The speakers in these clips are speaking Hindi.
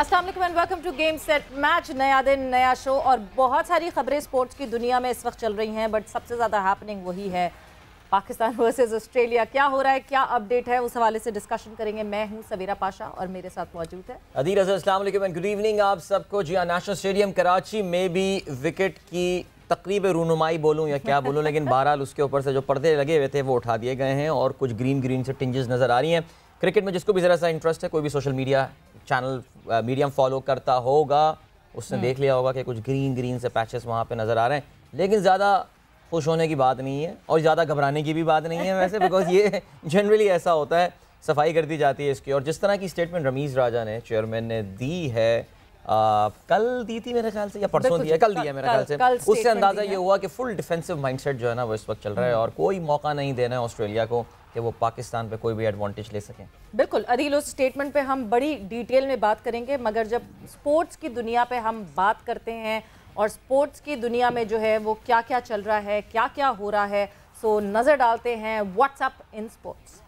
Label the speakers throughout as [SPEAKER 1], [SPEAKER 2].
[SPEAKER 1] अस्सलाम वालेकुम and welcome to game set match. नया दिन नया शो और बहुत सारी खबरें स्पोर्ट्स की दुनिया में इस वक्त चल रही हैं, बट सबसे ज़्यादा हैपनिंग वही है पाकिस्तान वर्सेस ऑस्ट्रेलिया। क्या हो रहा है, क्या अपडेट है, उस हवाले से डिस्कशन करेंगे। मैं हूं सवेरा पाशा और मेरे साथ मौजूद है
[SPEAKER 2] अदील अज़हर। अस्सलाम वालेकुम एंड गुड इवनिंग आप सबको। जी हाँ, नेशनल स्टेडियम कराची में भी विकेट की तकरीब रूनुमाई बोलूँ या क्या बोलूँ, लेकिन बहरहाल उसके ऊपर से जो पर्दे लगे हुए थे वो उठा दिए गए हैं और कुछ ग्रीन ग्रीन से टिंजेस नज़र आ रही हैं। क्रिकेट में जिसको भी ज़रा सा इंटरेस्ट है, कोई भी social media channel medium follow करता होगा, उसने देख लिया होगा कि कुछ ग्रीन ग्रीन से पैचेस वहाँ पे नज़र आ रहे हैं। लेकिन ज़्यादा खुश होने की बात नहीं है और ज़्यादा घबराने की भी बात नहीं है वैसे, बिकॉज ये जनरली ऐसा होता है, सफाई कर दी जाती है इसकी। और जिस तरह की स्टेटमेंट रमीज़ राजा ने, चेयरमैन ने दी है, कल दी थी मेरे ख्याल से या परसों दी है, कल दी है मेरे ख्याल से, उससे अंदाज़ा ये हुआ कि फुल डिफेंसिव माइंडसेट जो है ना वो इस वक्त चल रहा है और कोई मौका नहीं देना है ऑस्ट्रेलिया को कि वो पाकिस्तान पे कोई भी एडवांटेज ले सकें।
[SPEAKER 1] बिल्कुल अदील, उस स्टेटमेंट पे हम बड़ी डिटेल में बात करेंगे, मगर जब स्पोर्ट्स की दुनिया पे हम बात करते हैं और स्पोर्ट्स की दुनिया में जो है वो क्या क्या चल रहा है, क्या क्या हो रहा है, सो नज़र डालते हैं व्हाट्सएप इन स्पोर्ट्स।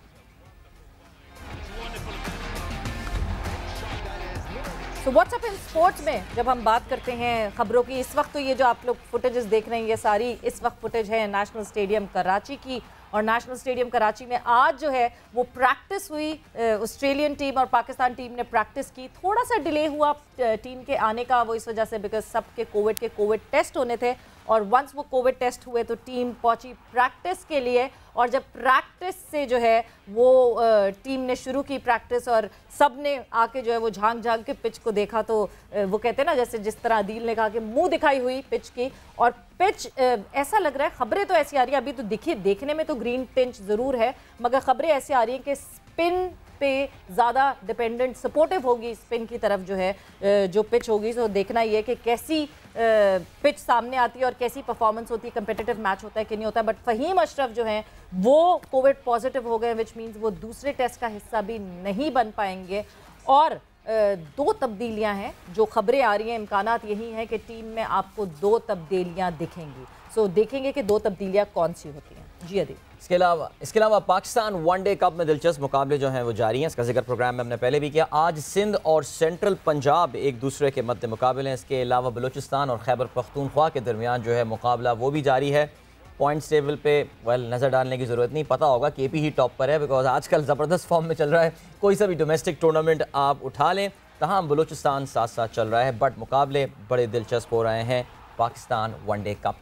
[SPEAKER 1] तो व्हाट्सएप इन स्पोर्ट्स में जब हम बात करते हैं खबरों की, इस वक्त तो ये जो आप लोग फुटेजेस देख रहे हैं ये सारी इस वक्त फुटेज है नेशनल स्टेडियम कराची की। और नेशनल स्टेडियम कराची में आज जो है वो प्रैक्टिस हुई, ऑस्ट्रेलियन टीम और पाकिस्तान टीम ने प्रैक्टिस की। थोड़ा सा डिले हुआ टीम के आने का, वो इस वजह से बिकॉज सबके कोविड टेस्ट होने थे और वंस वो कोविड टेस्ट हुए तो टीम पहुंची प्रैक्टिस के लिए। और जब प्रैक्टिस से जो है वो टीम ने शुरू की प्रैक्टिस और सब ने आके जो है वो झांक के पिच को देखा, तो वो कहते हैं ना, जैसे जिस तरह अदील ने कहा कि मुंह दिखाई हुई पिच की। और पिच ऐसा लग रहा है, खबरें तो ऐसी आ रही है, अभी तो दिखी देखने में तो ग्रीन टिंच ज़रूर है, मगर खबरें ऐसी आ रही हैं कि स्पिन पे ज़्यादा डिपेंडेंट सपोर्टिव होगी स्पिन की तरफ जो है जो पिच होगी। तो देखना ये है कि कैसी पिच सामने आती है और कैसी परफॉर्मेंस होती है, कंपेटिटिव मैच होता है कि नहीं होता है। बट फ़हीम अशरफ जो हैं वो कोविड पॉजिटिव हो गए, विच मीन्स वो दूसरे टेस्ट का हिस्सा भी नहीं बन पाएंगे। और दो तब्दीलियां हैं जो खबरें आ रही हैं, इम्कानात यही हैं कि टीम में आपको दो तब्दीलियां दिखेंगी। सो देखेंगे कि दो तब्दीलियां कौन सी होती हैं। जी अदील,
[SPEAKER 2] इसके अलावा पाकिस्तान वनडे कप में दिलचस्प मुकाबले जो हैं वो जारी हैं। इसका जिक्र प्रोग्राम में हमने पहले भी किया। आज सिंध और सेंट्रल पंजाब एक दूसरे के मध्य मुकाबले हैं। इसके अलावा बलूचिस्तान और खैबर पख्तूनख्वा के दरमियान जो है मुकाबला वो भी जारी है। पॉइंट्स टेबल पे नज़र डालने की ज़रूरत नहीं, पता होगा केपी ही टॉप पर है, बिकॉज आजकल ज़बरदस्त फॉर्म में चल रहा है। कोई सा भी डोमेस्टिक टूर्नामेंट आप उठा लें, तमाम बलूचिस्तान साथ साथ चल रहा है, बट मुकाबले बड़े दिलचस्प हो रहे हैं पाकिस्तान वनडे कप।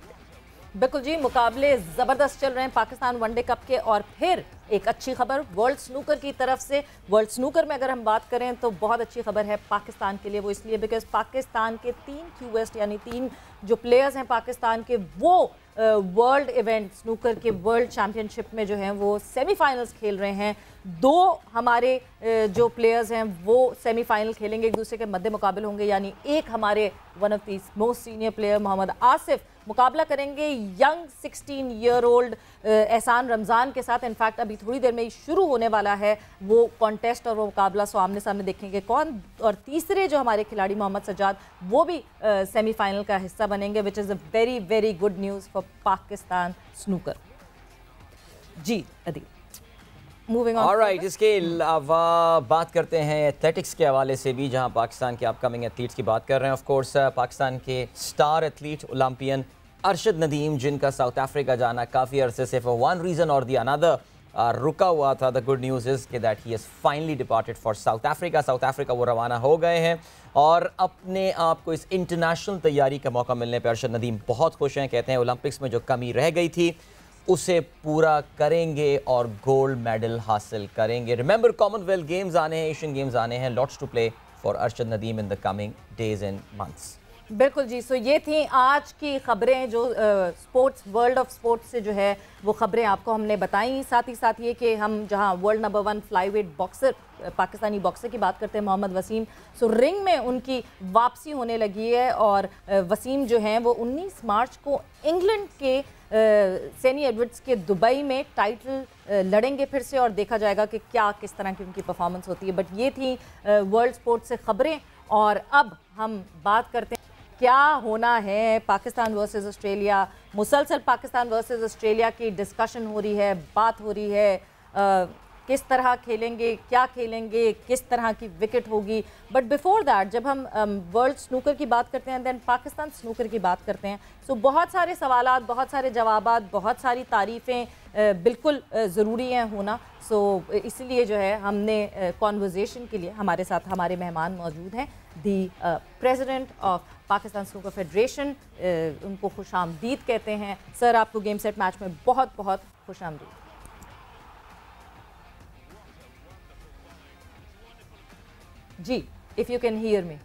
[SPEAKER 1] बिल्कुल जी, मुकाबले ज़बरदस्त चल रहे हैं पाकिस्तान वनडे कप के। और फिर एक अच्छी खबर वर्ल्ड स्नूकर की तरफ से। वर्ल्ड स्नूकर में अगर हम बात करें तो बहुत अच्छी खबर है पाकिस्तान के लिए। वो इसलिए बिकॉज पाकिस्तान के 3 क्यूएस्ट यानी 3 जो प्लेयर्स हैं पाकिस्तान के, वो वर्ल्ड इवेंट स्नूकर के वर्ल्ड चैम्पियनशिप में जो हैं वो सेमीफाइनल्स खेल रहे हैं। 2 हमारे जो प्लेयर्स हैं वो सेमीफाइनल खेलेंगे, एक दूसरे के मध्य मुकाबले होंगे। यानी एक हमारे one of the most senior player Mohammad Asif मुकाबला करेंगे यंग 16 ईयर ओल्ड एहसान रमज़ान के साथ। इनफैक्ट अभी थोड़ी देर में ही शुरू होने वाला है वो कॉन्टेस्ट और वो मुकाबला, सो आमने सामने देखेंगे कौन। और तीसरे जो हमारे खिलाड़ी मोहम्मद सज्जाद, वो भी सेमीफाइनल का हिस्सा बनेंगे, which is a very very good news for Pakistan snooker. जी अदील, मूविंग ऑन।
[SPEAKER 2] ऑलराइट, इसके अलावा बात करते हैं एथलेटिक्स के हवाले से भी, जहां पाकिस्तान के अपकमिंग एथलीट्स की बात कर रहे हैं। ऑफ कोर्स पाकिस्तान के star athlete Olympian Arshad Nadeem, जिनका साउथ अफ्रीका जाना काफ़ी अरसे से फॉर वन रीज़न और दी अनदर रुका हुआ था। द गुड न्यूज़ इज़ कि that he has finally departed for south Africa. South Africa वो रवाना हो गए हैं और अपने आप को इस इंटरनेशनल तैयारी का मौका मिलने पर अरशद नदीम बहुत खुश हैं। कहते हैं ओलंपिक्स में जो कमी रह गई थी उसे पूरा करेंगे और गोल्ड मेडल हासिल करेंगे। रिमेंबर, कॉमनवेल्थ गेम्स आने हैं, एशियन गेम्स आने हैं, lots to play for Arshad Nadeem in the coming days and months.
[SPEAKER 1] बिल्कुल जी, सो ये थी आज की खबरें जो स्पोर्ट्स वर्ल्ड ऑफ स्पोर्ट्स से जो है वो खबरें आपको हमने बताई। साथ ही साथ ये कि हम जहां world number 1 flyweight boxer Pakistani boxer की बात करते हैं मोहम्मद वसीम, सो रिंग में उनकी वापसी होने लगी है। और वसीम जो हैं वो 19 मार्च को इंग्लैंड के सेनी एडवर्ड्स के दुबई में टाइटल लड़ेंगे फिर से, और देखा जाएगा कि क्या किस तरह की उनकी परफॉर्मेंस होती है। बट ये थी वर्ल्ड स्पोर्ट्स से खबरें। और अब हम बात करते हैं क्या होना है पाकिस्तान वर्सेस ऑस्ट्रेलिया। मुसलसल पाकिस्तान वर्सेस ऑस्ट्रेलिया की डिस्कशन हो रही है, बात हो रही है। किस तरह खेलेंगे, क्या खेलेंगे, किस तरह की विकेट होगी। बट बिफोर दैट जब हम वर्ल्ड स्नूकर की बात करते हैं, देन पाकिस्तान स्नूकर की बात करते हैं, सो बहुत सारे सवालात, बहुत सारे जवाबात, बहुत सारी तारीफ़ें बिल्कुल ज़रूरी हैं होना। सो इसलिए जो है हमने कॉन्वर्जेशन के लिए हमारे साथ हमारे मेहमान मौजूद हैं, दी president of Pakistan snooker federation, उनको खुशामदीद कहते हैं। सर, आपको गेम सेट मैच में बहुत बहुत खुशामदीद। जी, if you can hear me.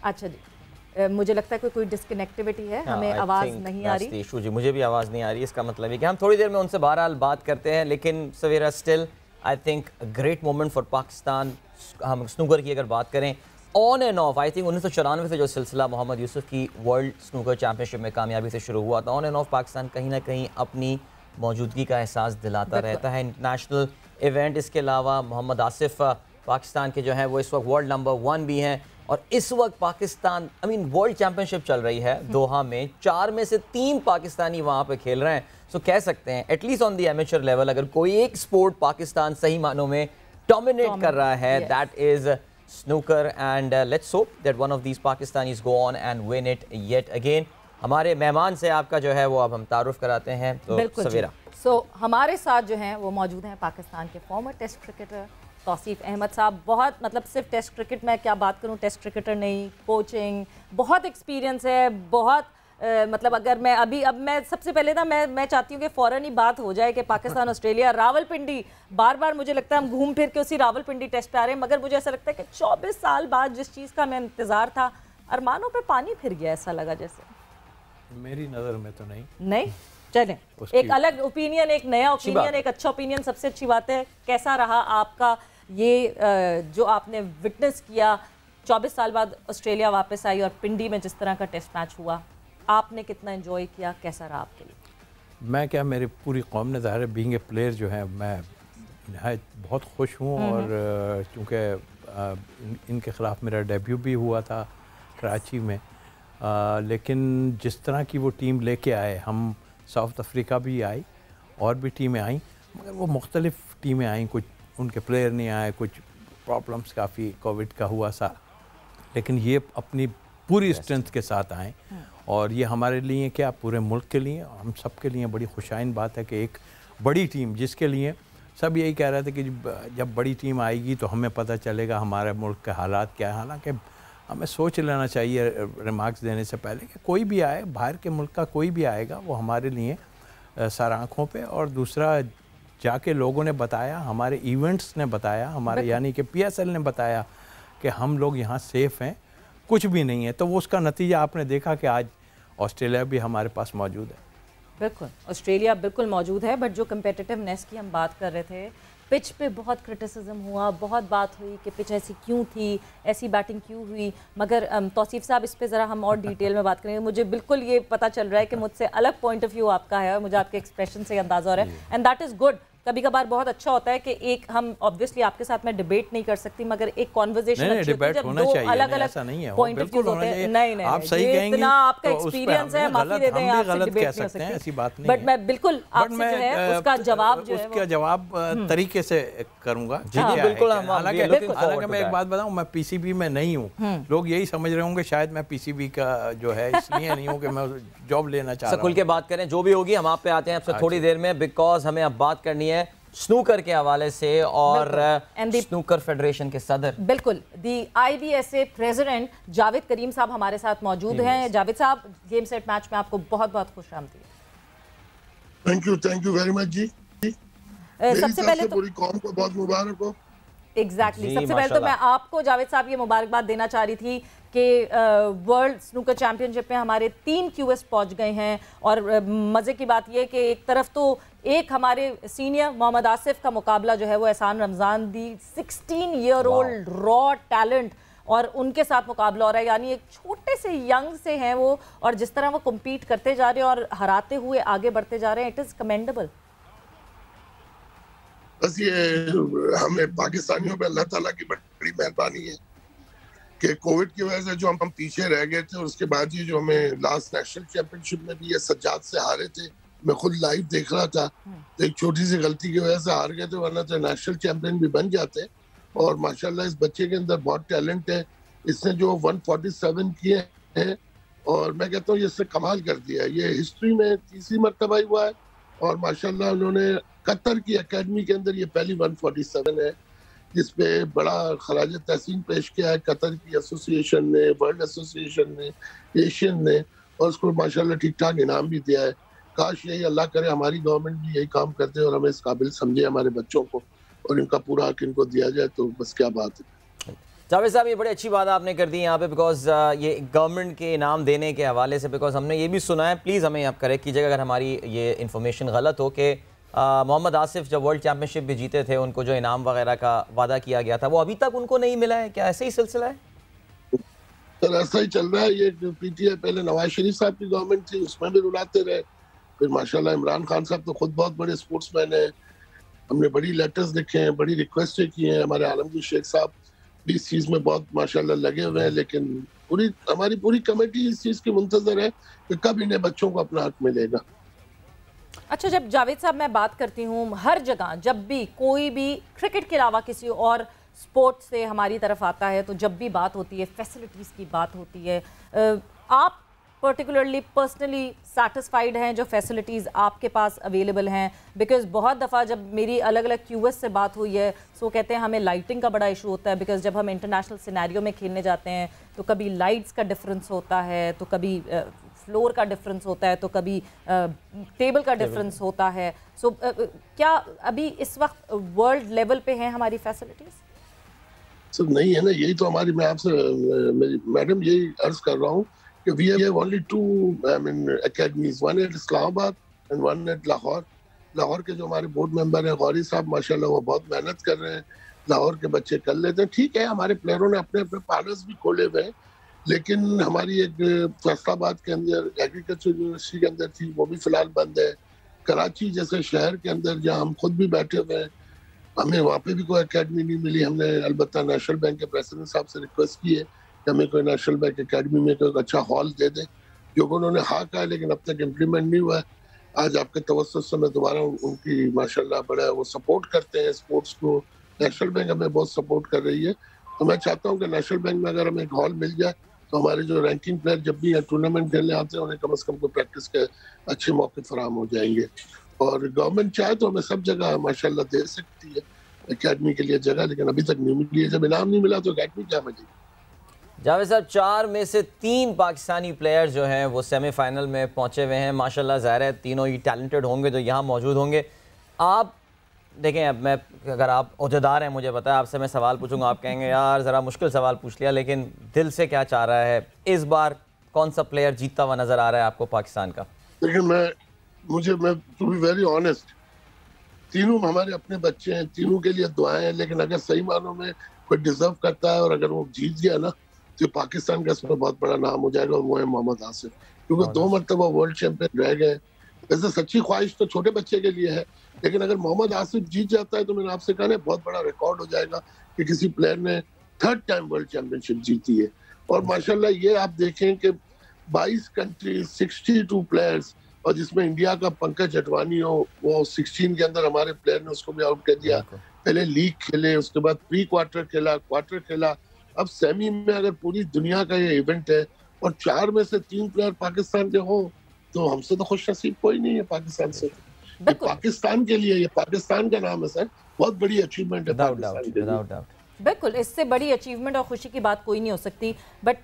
[SPEAKER 1] अच्छा जी, मुझे लगता है कि कोई डिस्कनेक्टिविटी है, हमें आवाज़ नहीं आ रही।
[SPEAKER 2] इशू जी, मुझे भी आवाज़ नहीं आ रही। इसका मतलब है कि हम थोड़ी देर में उनसे बहरहाल बात करते हैं, लेकिन सवेरा still I think great moment for Pakistan. हम स्नूकर की अगर बात करें on and off, I think 1994 से जो सिलसिला मोहम्मद यूसुफ की वर्ल्ड स्नूकर चैंपियनशिप में कामयाबी से शुरू हुआ था, ऑन एंड ऑफ पाकिस्तान कहीं ना कहीं अपनी मौजूदगी का एहसास दिलाता रहता है। इंटरनेशनल इवेंट, इसके अलावा मोहम्मद आसिफ पाकिस्तान के जो हैं वो इस वक्त वर्ल्ड नंबर 1 भी हैं, और इस वक्त पाकिस्तान वर्ल्ड चैंपियनशिप चल रही है दोहा में, 4 में से 3 पाकिस्तानी वहाँ पे खेल रहे हैं। सो कह सकते हैं at least on the amateur level अगर कोई एक स्पोर्ट पाकिस्तान सही मानों में डोमिनेट कर रहा है, that is snooker, and let's hope that one of these Pakistanis go on and win it yet again. हमारे मेहमान से आपका जो है वो अब हम तारुफ कराते हैं। तो सवेरा
[SPEAKER 1] हमारे साथ जो हैं वो मौजूद हैं पाकिस्तान के former test cricketer Tauseef Ahmed साहब। बहुत सिर्फ टेस्ट क्रिकेट में क्या बात करूं, टेस्ट क्रिकेटर नहीं, कोचिंग, बहुत एक्सपीरियंस है, बहुत अगर मैं अब मैं सबसे पहले ना मैं चाहती हूँ कि फ़ौरन ही बात हो जाए कि पाकिस्तान ऑस्ट्रेलिया रावलपिंडी, बार बार मुझे लगता है हम घूम फिर के उसी रावलपिंडी टेस्ट पे आ रहे हैं, मगर मुझे ऐसा लगता है कि 24 साल बाद जिस चीज़ का मैं इंतज़ार था, अरमानों पे पानी फिर गया, ऐसा लगा जैसे।
[SPEAKER 3] मेरी नज़र में तो
[SPEAKER 1] नहीं चलें, एक अलग ओपिनियन, एक नया ओपिनियन, एक अच्छा ओपिनियन, सबसे अच्छी बात है। कैसा रहा आपका ये जो आपने विटनेस किया, 24 साल बाद ऑस्ट्रेलिया वापस आई और पिंडी में जिस तरह का टेस्ट मैच हुआ, आपने कितना एंजॉय किया, कैसा रहा आपके लिए?
[SPEAKER 3] मैं क्या, मेरी पूरी कौम ने, ज़ाहिर है बीइंग ए प्लेयर जो है मैं बहुत खुश हूँ, और चूँकि इनके ख़िलाफ़ मेरा डेब्यू भी हुआ था कराची में, लेकिन जिस तरह की वो टीम लेके आए, हम साउथ अफ्रीका भी आई और भी टीमें आई, मगर वो मुख्तलिफ़ टीमें आई, कुछ उनके प्लेयर नहीं आए, कुछ प्रॉब्लम्स काफ़ी कोविड का हुआ सा, लेकिन ये अपनी पूरी स्ट्रेंथ के साथ आए, और ये हमारे लिए क्या, पूरे मुल्क के लिए, हम सब के लिए बड़ी खुशाइन बात है कि एक बड़ी टीम, जिसके लिए सब यही कह रहे थे कि जब बड़ी टीम आएगी तो हमें पता चलेगा हमारे मुल्क के हालात क्या है। हालांकि हमें सोच लेना चाहिए रिमार्क्स देने से पहले कि कोई भी आए, बाहर के मुल्क का कोई भी आएगा, वो हमारे लिए सर आँखों पे, और दूसरा जाके लोगों ने बताया, हमारे इवेंट्स ने बताया, हमारे यानी कि PSL ने बताया कि हम लोग यहाँ सेफ़ हैं, कुछ भी नहीं है। तो वो उसका नतीजा आपने देखा कि आज ऑस्ट्रेलिया भी हमारे पास मौजूद है।
[SPEAKER 1] बिल्कुल, ऑस्ट्रेलिया बिल्कुल मौजूद है, बट जो कम्पेटिटिवनेस की हम बात कर रहे थे, पिच पे बहुत क्रिटिसिज्म हुआ, बहुत बात हुई कि पिच ऐसी क्यों थी, ऐसी बैटिंग क्यों हुई, मगर तौसीफ साहब इस पे ज़रा हम और डिटेल में बात करेंगे। मुझे बिल्कुल ये पता चल रहा है कि मुझसे अलग पॉइंट ऑफ व्यू आपका है, और मुझे आपके एक्सप्रेशन से अंदाज़ा हो रहा है, एंड दैट इज़ गुड। कभी कभार बहुत अच्छा होता है कि एक हम ऑब्वियसली आपके साथ में डिबेट नहीं कर सकती, मगर एक कॉन्वर्सेशन अच्छी होती है जब दो अलग-अलग पॉइंट ऑफ व्यू होते हैं। नहीं
[SPEAKER 3] आप सही कहेंगे,
[SPEAKER 1] इतना आपका एक्सपीरियंस है, माफी दे दें, आपसे डिबेट नहीं हो सकती,
[SPEAKER 3] ऐसी बात नहीं,
[SPEAKER 1] बट मैं बिल्कुल आपसे जो है उसका जवाब जो है
[SPEAKER 3] उसका जवाब तरीके से करूंगा।
[SPEAKER 2] बिल्कुल।
[SPEAKER 3] हालांकि मैं एक बात बताऊं, मैं PCB में नहीं हूं, लोग यही समझ रहे होंगे शायद मैं PCB का जो है इसलिए नहीं हूं कि मैं जॉब लेना चाह रहा हूं।
[SPEAKER 2] खुल के बात करें, जो भी होगी हम आप पे आते हैं आपसे थोड़ी देर में, बिकॉज हमें अब बात करनी है स्नूकर के हवाले से, और स्नूकर फेडरेशन के सदर,
[SPEAKER 1] बिल्कुल, दी IBSA प्रेसिडेंट जावेद करीम साहब हमारे साथ मौजूद हैं। जावेद साहब, गेम सेट मैच में आपको बहुत बहुत खुशामदीद।
[SPEAKER 4] थैंक यू वेरी मच जी।
[SPEAKER 1] सबसे पहले तो
[SPEAKER 4] पूरी कौम को बहुत मुबारक हो।
[SPEAKER 1] एग्जैक्टली, सबसे पहले तो मैं आपको जावेद साहब ये मुबारकबाद देना चाह रही थी कि वर्ल्ड स्नूकर चैंपियनशिप में हमारे 3 QS पहुंच गए हैं, और मज़े की बात यह कि एक तरफ तो एक हमारे सीनियर मोहम्मद आसिफ का मुकाबला जो है वो एहसान रमज़ान, दी 16-year-old रॉ टैलेंट, और उनके साथ मुकाबला हो रहा है, यानी एक छोटे से यंग से हैं वो, और जिस तरह वो कम्पीट करते जा रहे हैं और हराते हुए आगे बढ़ते जा रहे हैं, इट इज़ कमेंडेबल।
[SPEAKER 4] बस ये हमें पाकिस्तानियों पे अल्लाह ताला की बड़ी मेहरबानी है कि कोविड की वजह से जो हम पीछे रह गए थे, और उसके बाद ये जो हमें लास्ट नेशनल चैंपियनशिप में भी ये सज्जाद से हारे थे, मैं खुद लाइव देख रहा था, तो एक छोटी सी गलती की वजह से हार गए थे, वरना तो नेशनल चैंपियन भी बन जाते। और माशाल्लाह इस बच्चे के अंदर बहुत टैलेंट है। इसने जो 147 किए हैं, और मैं कहता हूँ ये इसने कमाल कर दिया है। ये हिस्ट्री में तीसरी मरतबा हुआ है, और माशाल्लाह उन्होंने कतर की एकेडमी के अंदर ये पहली 147 है, जिसपे बड़ा खराज तहसीन पेश किया है कतर की एसोसिएशन ने, वर्ल्ड एसोसिएशन ने, एशियन ने, और उसको माशाल्लाह ठीक ठाक इनाम भी दिया है। काश यही अल्लाह करे हमारी गवर्नमेंट भी यही काम करते और हमें इस काबिल समझे हमारे बच्चों को, और इनका पूरा हक इनको दिया जाए, तो बस क्या बात है।
[SPEAKER 2] जावेद साहब, ये बड़ी अच्छी बात आपने कर दी यहाँ पे, बिकॉज ये गवर्नमेंट के इनाम देने के हवाले से, बिकॉज हमने ये भी सुना है, प्लीज़ हमें आप करेक्ट कीजिएगा अगर हमारी ये इन्फॉर्मेशन गलत हो, कि मोहम्मद आसिफ जब वर्ल्ड चैम्पियनशिप भी जीते थे, उनको जो इनाम वगैरह का वादा किया गया था वो अभी तक उनको नहीं मिला है, क्या ऐसे ही सिलसिला है?
[SPEAKER 4] सर ऐसा ही चल रहा है। ये पीटीआई पहले नवाज शरीफ साहब की गवर्नमेंट थी, उसमें भी रुलाते रहे, फिर माशाल्लाह इमरान खान साहब तो खुद बहुत बड़े स्पोर्ट्समैन हैं, हमने बड़ी लेटर्स लिखे हैं, बड़ी रिक्वेस्टें की हैं, हमारे आलमगीर शेख साहब भी इस चीज़ में बहुत माशाल्लाह लगे हुए हैं, लेकिन हमारी पूरी कमेटी इस चीज़ की मुंतजर है कि कब इन्हें बच्चों को अपना हक मिलेगा।
[SPEAKER 1] अच्छा, जब जावेद साहब मैं बात करती हूँ, हर जगह जब भी कोई भी क्रिकेट के अलावा किसी और स्पोर्ट्स से हमारी तरफ आता है, तो जब भी बात होती है फैसिलिटीज़ की बात होती है, आप पर्टिकुलरली पर्सनली सेटिस्फाइड हैं जो फैसिलिटीज़ आपके पास अवेलेबल हैं? बिकॉज़ बहुत दफ़ा जब मेरी अलग अलग क्यूएस से बात हुई है, सो कहते हैं हमें लाइटिंग का बड़ा इशू होता है, बिकॉज़ जब हम इंटरनेशनल सिनेरियो में खेलने जाते हैं तो कभी लाइट्स का डिफरेंस होता है, तो कभी फ्लोर का डिफरेंस होता है, तो कभी टेबल का डिफरेंस होता है। सो क्या अभी इस वक्त वर्ल्ड लेवल पे हैं हमारी फैसिलिटीज़?
[SPEAKER 4] सब नहीं है ना, यही तो हमारी, मैं आपसे मैडम यही अर्ज कर रहा हूँ कि we have only two academies, one at Islamabad and one at Lahore. Lahore के जो हमारे बोर्ड मेंबर हैं गौरी साहब, माशाल्लाह वो बहुत मेहनत कर रहे हैं, लाहौर के बच्चे कर लेते हैं। ठीक है, हमारे प्लेयरों ने अपने अपने पार्लर्स भी खोले हुए हैं, लेकिन हमारी एक फैसलाबाद के अंदर एग्रीकल्चर यूनिवर्सिटी के अंदर थी, वो भी फिलहाल बंद है। कराची जैसे शहर के अंदर जहाँ हम खुद भी बैठे हुए हैं, हमें वहाँ पे भी कोई एकेडमी नहीं मिली। हमने अलबत्ता नेशनल बैंक के प्रेसिडेंट साहब से रिक्वेस्ट की है कि हमें कोई नेशनल बैंक एकेडमी में कोई अच्छा हॉल दे दें, जो उन्होंने हाँ कहा, लेकिन अब तक इम्प्लीमेंट नहीं हुआ है। आज आपके तवज्जो से मैं दोबारा उनकी माशाल्लाह बड़ा वो सपोर्ट करते हैं स्पोर्ट्स को, नेशनल बैंक हमें बहुत सपोर्ट कर रही है। तो मैं चाहता हूँ कि नेशनल बैंक में अगर हमें एक हॉल मिल जाए, तो हमारे जो रैंकिंग प्लेयर जब भी टूर्नामेंट खेलने आते हैं, उन्हें कम से कम कोई प्रैक्टिस के अच्छे मौके फराहम हो जाएंगे। और गवर्नमेंट चाहे तो हमें सब जगह माशाल्लाह दे सकती है एकेडमी के लिए जगह, लेकिन अभी तक नहीं मिली है। जब इनाम नहीं मिला तो एकेडमी क्या मिलेगी?
[SPEAKER 2] जावेद साहब, 4 में से 3 पाकिस्तानी प्लेयर जो हैं वो सेमीफाइनल में पहुंचे हुए हैं। माशाल्लाह ज़ाहिर है तीनों ही टैलेंटेड होंगे जो यहाँ मौजूद होंगे। आप देखें, अब मैं, अगर आप ओहदेदार हैं, मुझे पता है, आपसे मैं सवाल पूछूंगा, आप कहेंगे यार ज़रा मुश्किल सवाल पूछ लिया, लेकिन दिल से क्या चाह रहा है इस बार? कौन सा प्लेयर जीतता हुआ नज़र आ रहा है आपको पाकिस्तान का?
[SPEAKER 4] लेकिन मैं टू बी वेरी ऑनेस्ट, तीनों हमारे अपने बच्चे हैं, तीनों के लिए दुआएं हैं, लेकिन अगर सही मानों में कोई डिजर्व करता है और अगर वो जीत गया ना, तो पाकिस्तान का इसमें बहुत बड़ा नाम हो जाएगा, और वो है मोहम्मद आसिफ, क्योंकि 2 मरतबा वर्ल्ड चैंपियन रह गए। वैसे सच्ची ख्वाहिश तो छोटे बच्चे के लिए है, लेकिन अगर मोहम्मद आसिफ जीत जाता है तो मैंने आपसे कहा ना, बहुत बड़ा रिकॉर्ड हो जाएगा कि किसी प्लेयर ने 3rd टाइम वर्ल्ड चैंपियनशिप जीती है। और माशाल्लाह ये आप देखें कि 22 कंट्रीज, 62 प्लेयर्स, और जिसमें इंडिया का पंकज अडवाणी हो, वो 16 के अंदर हमारे प्लेयर ने उसको भी आउट कर दिया। पहले लीग खेले, उसके बाद प्री क्वार्टर खेला, क्वार्टर खेला, अब सेमी में। अगर पूरी दुनिया का ये इवेंट है और 4 में से 3 प्लेयर पाकिस्तान के हो, तो हमसे तो खुश नसीब कोई नहीं है पाकिस्तान से। ये पाकिस्तान के लिए, ये पाकिस्तान का नाम है सर, बहुत बड़ी अचीवमेंट है पाकिस्तान के लिए।
[SPEAKER 1] बिल्कुल, इससे बड़ी अचीवमेंट और खुशी की बात कोई नहीं हो सकती। बट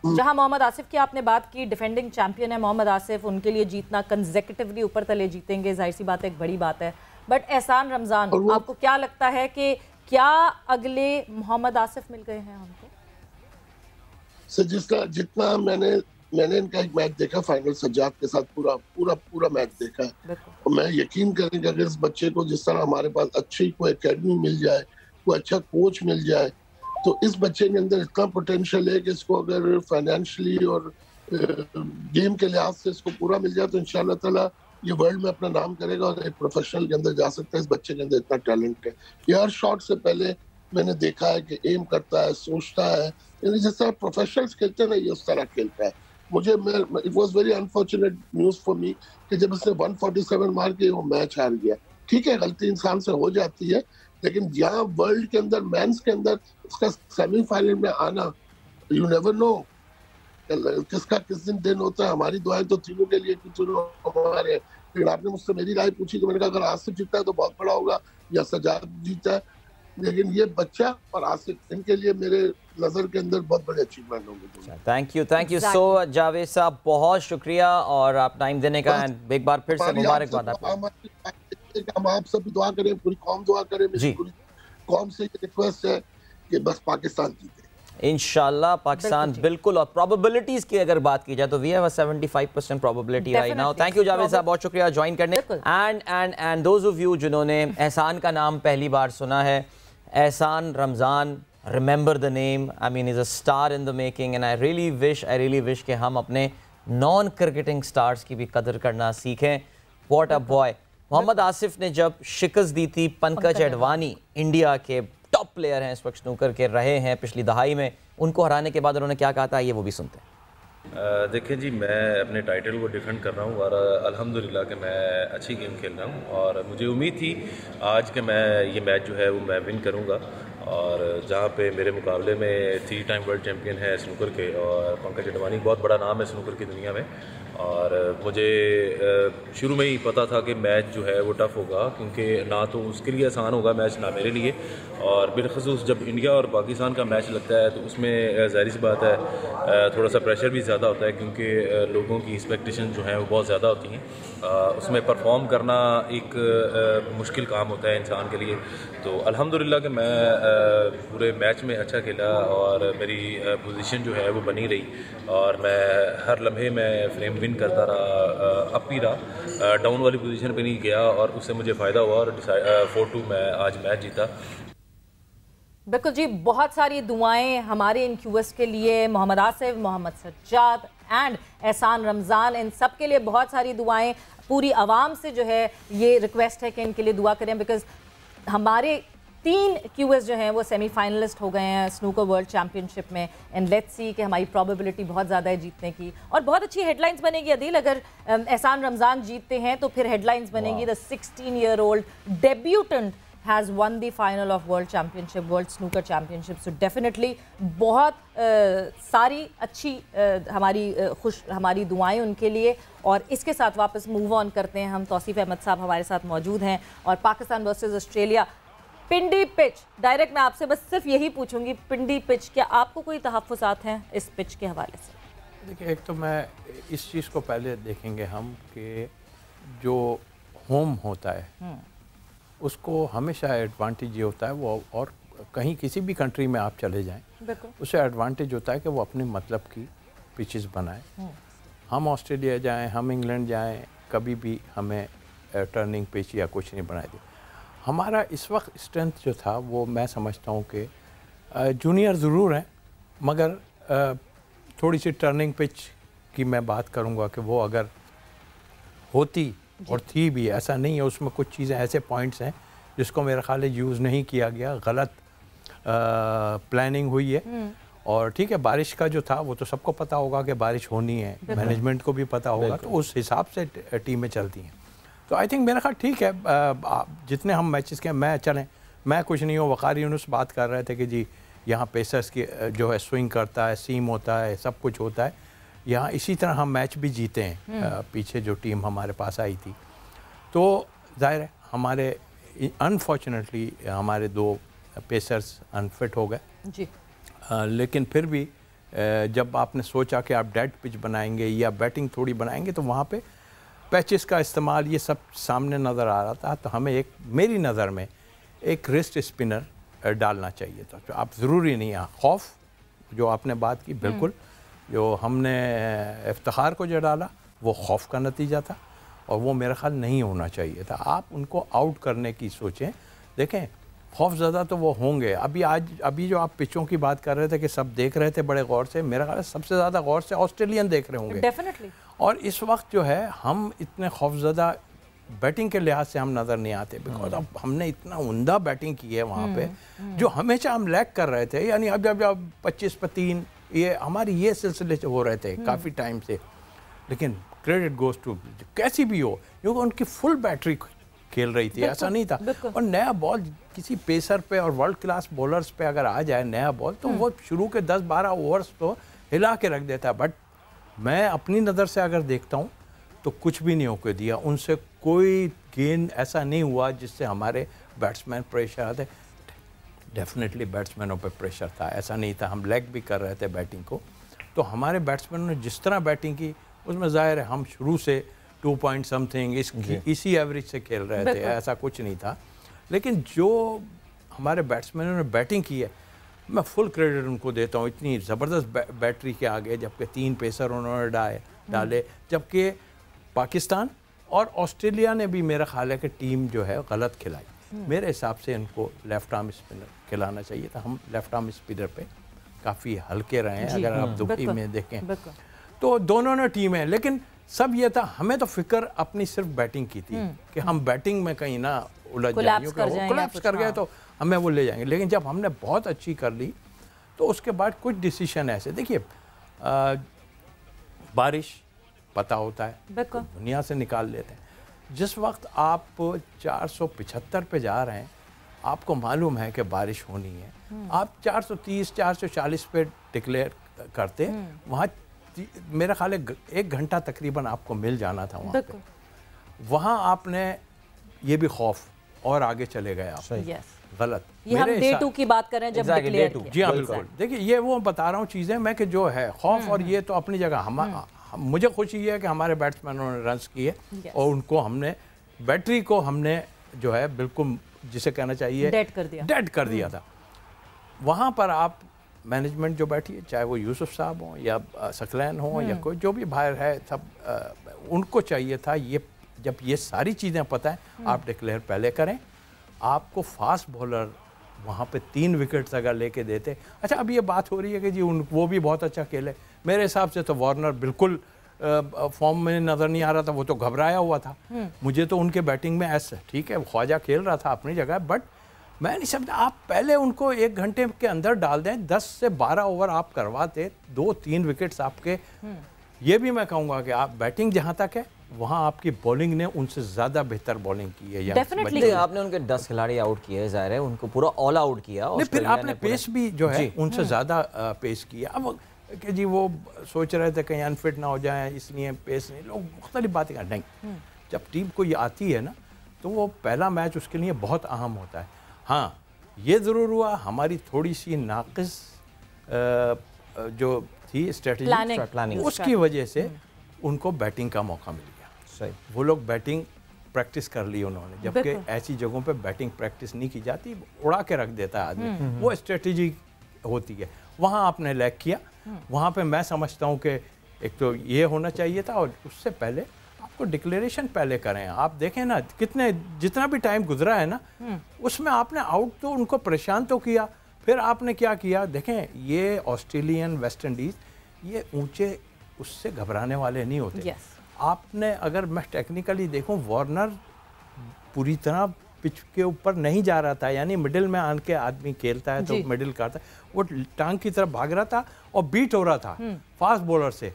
[SPEAKER 1] जहां मोहम्मद आसिफ की आपने बात की, डिफेंडिंग चैंपियन है मोहम्मद आसिफ, उनके लिए जीतना कंसेक्यूटिवली ऊपर तले जीतेंगे, जाहिर सी बात है, एक बड़ी बात है। बट एहसान रमजान, आपको क्या लगता है कि क्या अगले मोहम्मद आसिफ मिल गए हैं हमको?
[SPEAKER 4] सर जितना मैंने इनका एक मैच देखा फाइनल सज्जाद के साथ, पूरा मैच देखा है, और मैं यकीन करें कि अगर इस बच्चे को जिस तरह हमारे पास अच्छी कोई एकेडमी मिल जाए, कोई अच्छा कोच मिल जाए, तो इस बच्चे के अंदर इतना पोटेंशियल है कि इसको अगर फाइनेंशियली और गेम के लिहाज से इसको पूरा मिल जाए, तो इंशाल्लाह ताला ये वर्ल्ड में अपना नाम करेगा और एक प्रोफेशनल के अंदर जा सकता है। इस बच्चे के अंदर इतना टैलेंट है। ये हर शॉट से पहले मैंने देखा है कि एम करता है, सोचता है, यानी जिस तरह प्रोफेशनल्स खेलते हैं ना, ये उस तरह खेलता है। मुझे it was very unfortunate news for me कि जब उसने 147 मार के वो मैच हार गया। ठीक है, गलती इंसान से हो जाती है, लेकिन यहाँ वर्ल्ड के अंदर मेंस के अंदर उसका सेमीफाइनल में आना, यू नेवर नो किसका किस दिन होता है। हमारी दुआएं तो तीनों के लिए कि तीनों हमारे, लेकिन आपने मुझसे मेरी राय पूछी तो मैंने कहा अगर आसिफ जीतता है तो बहुत बड़ा होगा या सजाद जीता है, लेकिन ये बच्चा और आसिफ इनके लिए मेरे नजर के अंदर बहुत बड़े अचीवमेंट होंगे।
[SPEAKER 2] थैंक यू सो जावेद साहब, बहुत शुक्रिया और आप टाइम देने का, एंड एक बार फिर से मुबारकबाद आपको।
[SPEAKER 4] हम आप सब दुआ करें, पूरी कौम दुआ करे, मेरी पूरी कौम से रिक्वेस्ट है कि बस पाकिस्तान जीते
[SPEAKER 2] इंशाल्लाह। पाकिस्तान बिल्कुल। और प्रोबेबिलिटीज की अगर बात की जाए तो we have a 75% probability right now. Thank you Javed साहब, बहुत शुक्रिया ज्वाइन करने। एंड दोज ऑफ यू जिन्होंने एहसान का नाम पहली बार सुना है, एहसान Ramzan, remember the name, I mean is a star in the making, and I really wish कि हम अपने नॉन क्रिकेटिंग स्टार्स की भी कदर करना सीखें। What a boy. Mohammad Asif ने जब शिकस्त दी थी पंकज एडवाणी, इंडिया के टॉप प्लेयर हैं इस वक्त स्नूकर के, रहे हैं पिछली दहाई में, उनको हराने के बाद उन्होंने क्या कहा था, ये वो भी सुनते हैं।
[SPEAKER 5] देखें जी, मैं अपने टाइटल को डिफेंड कर रहा हूँ और अल्हम्दुलिल्लाह कि मैं अच्छी गेम खेल रहा हूँ और मुझे उम्मीद थी आज के मैं ये मैच जो है वो मैं विन करूँगा। और जहाँ पे मेरे मुकाबले में 3 टाइम वर्ल्ड चैम्पियन है स्नूकर के और पंकज एडवाणी बहुत बड़ा नाम है स्नूकर की दुनिया में, और मुझे शुरू में ही पता था कि मैच जो है वो टफ़ होगा, क्योंकि ना तो उसके लिए आसान होगा मैच ना मेरे लिए, और बिलखसूस जब इंडिया और पाकिस्तान का मैच लगता है तो उसमें ज़ाहिर सी बात है थोड़ा सा प्रेशर भी ज़्यादा होता है, क्योंकि लोगों की एक्सपेक्टेशन जो हैं वो बहुत ज़्यादा होती हैं। उसमें परफॉर्म करना एक मुश्किल काम होता है इंसान के लिए। तो अल्हम्दुलिल्लाह कि मैं पूरे मैच में अच्छा खेला और मेरी पोजीशन जो है वो बनी रही और मैं हर लम्हे में फ्रेम विन करता रहा, अप ही रहा, डाउन वाली पोजीशन पे नहीं गया और उससे मुझे फ़ायदा हुआ और 4-2 मैं आज मैच जीता।
[SPEAKER 1] बिल्कुल जी, बहुत सारी दुआएं हमारे इन क्यूएस के लिए, मोहम्मद आसिफ, मोहम्मद सज्जाद एंड एहसान रमज़ान, इन सब के लिए बहुत सारी दुआएं। पूरी आवाम से जो है ये रिक्वेस्ट है कि इनके लिए दुआ करें, बिकॉज हमारे 3 क्यूएस जो हैं वो सेमीफाइनलिस्ट हो गए हैं स्नूकर वर्ल्ड चैम्पियनशिप में, एंड लेट्स सी कि हमारी प्रोबेबिलिटी बहुत ज़्यादा है जीतने की, और बहुत अच्छी हेडलाइंस बनेगी अदील। अगर एहसान रमज़ान जीतते हैं तो फिर हेडलाइंस बनेगी, the 16-year-old debutante has won the final of World Championship, World Snooker Championship. So definitely बहुत सारी अच्छी हमारी दुआएं उनके लिए। और इसके साथ वापस मूव ऑन करते हैं हम। तौसीफ अहमद साहब हमारे साथ मौजूद हैं और पाकिस्तान वर्सेस ऑस्ट्रेलिया पिंडी पिच, डायरेक्ट मैं आपसे बस सिर्फ यही पूछूंगी, पिंडी पिच, क्या आपको कोई तहफ़्फ़ुज़ात हैं इस पिच के हवाले से?
[SPEAKER 3] देखिए, एक तो मैं इस चीज़ को पहले देखेंगे हम कि जो होम होता है उसको हमेशा एडवांटेज ये होता है वो, और कहीं किसी भी कंट्री में आप चले जाएं उसे एडवांटेज होता है कि वो अपने मतलब की पिचेस बनाए। हम ऑस्ट्रेलिया जाएं, हम इंग्लैंड जाएं, कभी भी हमें टर्निंग पिच या कुछ नहीं बनाई दी। हमारा इस वक्त स्ट्रेंथ जो था वो मैं समझता हूँ कि जूनियर ज़रूर हैं, मगर थोड़ी सी टर्निंग पिच की मैं बात करूँगा कि वो अगर होती और थी भी, ऐसा नहीं है, उसमें कुछ चीज़ें ऐसे पॉइंट्स हैं जिसको मेरा ख्याल है यूज़ नहीं किया गया, गलत प्लानिंग हुई है। और ठीक है, बारिश का जो था वो तो सबको पता होगा कि बारिश होनी है, मैनेजमेंट को भी पता होगा, तो उस हिसाब से टीमें चलती हैं। तो आई थिंक मेरा ख्याल ठीक है, जितने हम मैचेस के मैं चलें, मैं कुछ नहीं हूँ। वक़ार यूनुस बात कर रहे थे कि जी यहाँ पेसर्स की जो है स्विंग करता है, सीम होता है, सब कुछ होता है। यहाँ इसी तरह हम मैच भी जीते हैं। पीछे जो टीम हमारे पास आई थी, तो जाहिर है हमारे अनफॉर्चुनेटली हमारे 2 पेसर्स अनफिट हो गए जी। लेकिन फिर भी जब आपने सोचा कि आप डेड पिच बनाएंगे या बैटिंग थोड़ी बनाएंगे तो वहाँ पे पैचेस का इस्तेमाल ये सब सामने नज़र आ रहा था। तो हमें मेरी नज़र में एक रिस्ट स्पिनर डालना चाहिए था। तो आप ज़रूरी नहीं है, खौफ जो आपने बात की, बिल्कुल जो हमने इफ्तिखार को जो डाला वो खौफ का नतीजा था और वो मेरा ख्याल नहीं होना चाहिए था। आप उनको आउट करने की सोचें। देखें, खौफज़दा तो वो होंगे। अभी जो आप पिचों की बात कर रहे थे कि सब देख रहे थे बड़े गौर से, मेरा ख्याल सबसे ज़्यादा गौर से ऑस्ट्रेलियन देख रहे होंगे
[SPEAKER 1] डेफिनेटली।
[SPEAKER 3] और इस वक्त जो है हम इतने खौफज़दा बैटिंग के लिहाज से हम नज़र नहीं आते, बिकॉज अब हमने इतना उम्दा बैटिंग की है वहाँ पे, जो हमेशा हम लैग कर रहे थे। यानी अब जब 25 पे 3 ये हमारी ये सिलसिले से हो रहे थे काफ़ी टाइम से। लेकिन क्रेडिट गोज टू कैसी भी हो, क्योंकि उनकी फुल बैटरी खेल रही थी, ऐसा नहीं था। और नया बॉल किसी पेसर पे और वर्ल्ड क्लास बॉलर्स पे अगर आ जाए नया बॉल, तो वो शुरू के 10-12 ओवर्स तो हिला के रख देता है। बट मैं अपनी नज़र से अगर देखता हूँ तो कुछ भी नहीं होके दिया उनसे, कोई गेंद ऐसा नहीं हुआ जिससे हमारे बैट्समैन प्रेशर आते। डेफिनेटली बैट्समैनों पे प्रेशर था, ऐसा नहीं था, हम लेग भी कर रहे थे बैटिंग को। तो हमारे बैट्समैनों ने जिस तरह बैटिंग की उसमें ज़ाहिर है हम शुरू से 2 पॉइंट समथिंग इसी एवरेज से खेल रहे थे, ऐसा कुछ नहीं था। लेकिन जो हमारे बैट्समैनों ने बैटिंग की है, मैं फुल क्रेडिट उनको देता हूँ। इतनी ज़बरदस्त बैटरी के आगे, जबकि 3 पेसर उन्होंने डाले, जबकि पाकिस्तान और ऑस्ट्रेलिया ने भी मेरा ख्याल है कि टीम जो है गलत खिलाई। मेरे हिसाब से इनको लेफ्ट आर्म स्पिनर खिलाना चाहिए था। हम लेफ्ट आर्म स्पिनर पे काफ़ी हल्के रहे हैं, अगर आप दुबई में देखें तो दोनों ने टीम है। लेकिन सब ये था, हमें तो फिक्र अपनी सिर्फ बैटिंग की थी कि हम बैटिंग में कहीं ना उलझ जाएंगे, कोलैप्स कर गए तो हमें वो ले जाएंगे। लेकिन जब हमने बहुत अच्छी कर ली तो उसके बाद कुछ डिसीजन ऐसे, देखिए बारिश पता होता है, दुनिया से निकाल लेते हैं। जिस वक्त आप 475 पे जा रहे हैं, आपको मालूम है कि बारिश होनी है, आप 430 440 पे डिक्लेयर करते, वहाँ मेरा ख्याल है 1 घंटा तकरीबन आपको मिल जाना था वहाँ पे। वहाँ आपने ये भी खौफ और आगे चले गए आप, गलत।
[SPEAKER 1] ये हम डे 2 की बात कर रहे हैं जब डिक्लेयर किया।
[SPEAKER 3] जी हाँ बिल्कुल। देखिए ये वो बता रहा हूँ चीज़ें मैं कि जो है खौफ और ये तो अपनी जगह। मुझे खुशी है कि हमारे बैट्समैनों ने रन्स किए और उनको हमने बैटरी को हमने जो है बिल्कुल जिसे कहना चाहिए डेड कर दिया था। वहाँ पर आप मैनेजमेंट जो बैठी है, चाहे वो यूसुफ साहब हों या सकलैन हों या कोई जो भी बाहर है, सब उनको चाहिए था ये, जब ये सारी चीज़ें पता है आप डिक्लेयर पहले करें। आपको फास्ट बॉलर वहाँ पे 3 विकेट्स अगर लेके देते। अच्छा अब ये बात हो रही है कि जी वो भी बहुत अच्छा खेले, मेरे हिसाब से तो वार्नर बिल्कुल फॉर्म में नज़र नहीं आ रहा था, वो तो घबराया हुआ था। मुझे तो उनके बैटिंग में ऐसा, ठीक है ख्वाजा खेल रहा था अपनी जगह, बट मैं नहीं समझता आप पहले उनको 1 घंटे के अंदर डाल दें, 10 से 12 ओवर आप करवाते, 2-3 विकेट्स आपके। ये भी मैं कहूँगा कि आप बैटिंग जहाँ तक है वहाँ आपकी बॉलिंग ने उनसे ज़्यादा बेहतर बॉलिंग की है।
[SPEAKER 2] डेफिनेटली आपने उनके 10 खिलाड़ी आउट किए, ज़ाहिर है उनको पूरा ऑल आउट किया।
[SPEAKER 3] नहीं, फिर आपने पेस भी जो है उनसे ज़्यादा पेस किया। अब कि जी वो सोच रहे थे कहीं अनफिट ना हो जाए इसलिए पेस नहीं, लोग मुख्तलिफ बातें कर नहीं। जब टीम को ये आती है ना तो वो पहला मैच उसके लिए बहुत अहम होता है। हाँ ये ज़रूर हुआ हमारी थोड़ी सी नाक़िस जो थी स्ट्रेटजी, उसकी वजह से उनको बैटिंग का मौका मिल गया। सही, वो लोग बैटिंग प्रैक्टिस कर ली उन्होंने, जबकि ऐसी जगहों पे बैटिंग प्रैक्टिस नहीं की जाती, उड़ा के रख देता है आदमी, वो स्ट्रेटजी होती है। वहाँ आपने लैग किया, वहाँ पे मैं समझता हूँ कि एक तो ये होना चाहिए था, और उससे पहले आपको डिक्लेरेशन पहले करें। आप देखें ना कितने जितना भी टाइम गुजरा है ना उसमें आपने आउट तो उनको परेशान तो किया, फिर आपने क्या किया, देखें ये ऑस्ट्रेलियन वेस्ट इंडीज़ ये ऊंचे उससे घबराने वाले नहीं होते। आपने अगर मैं टेक्निकली देखूं, वार्नर पूरी तरह पिच के ऊपर नहीं जा रहा था, यानी मिडिल में आन के आदमी खेलता है तो मिडिल करता है, वो टांग की तरफ भाग रहा था और बीट हो रहा था फास्ट बॉलर से।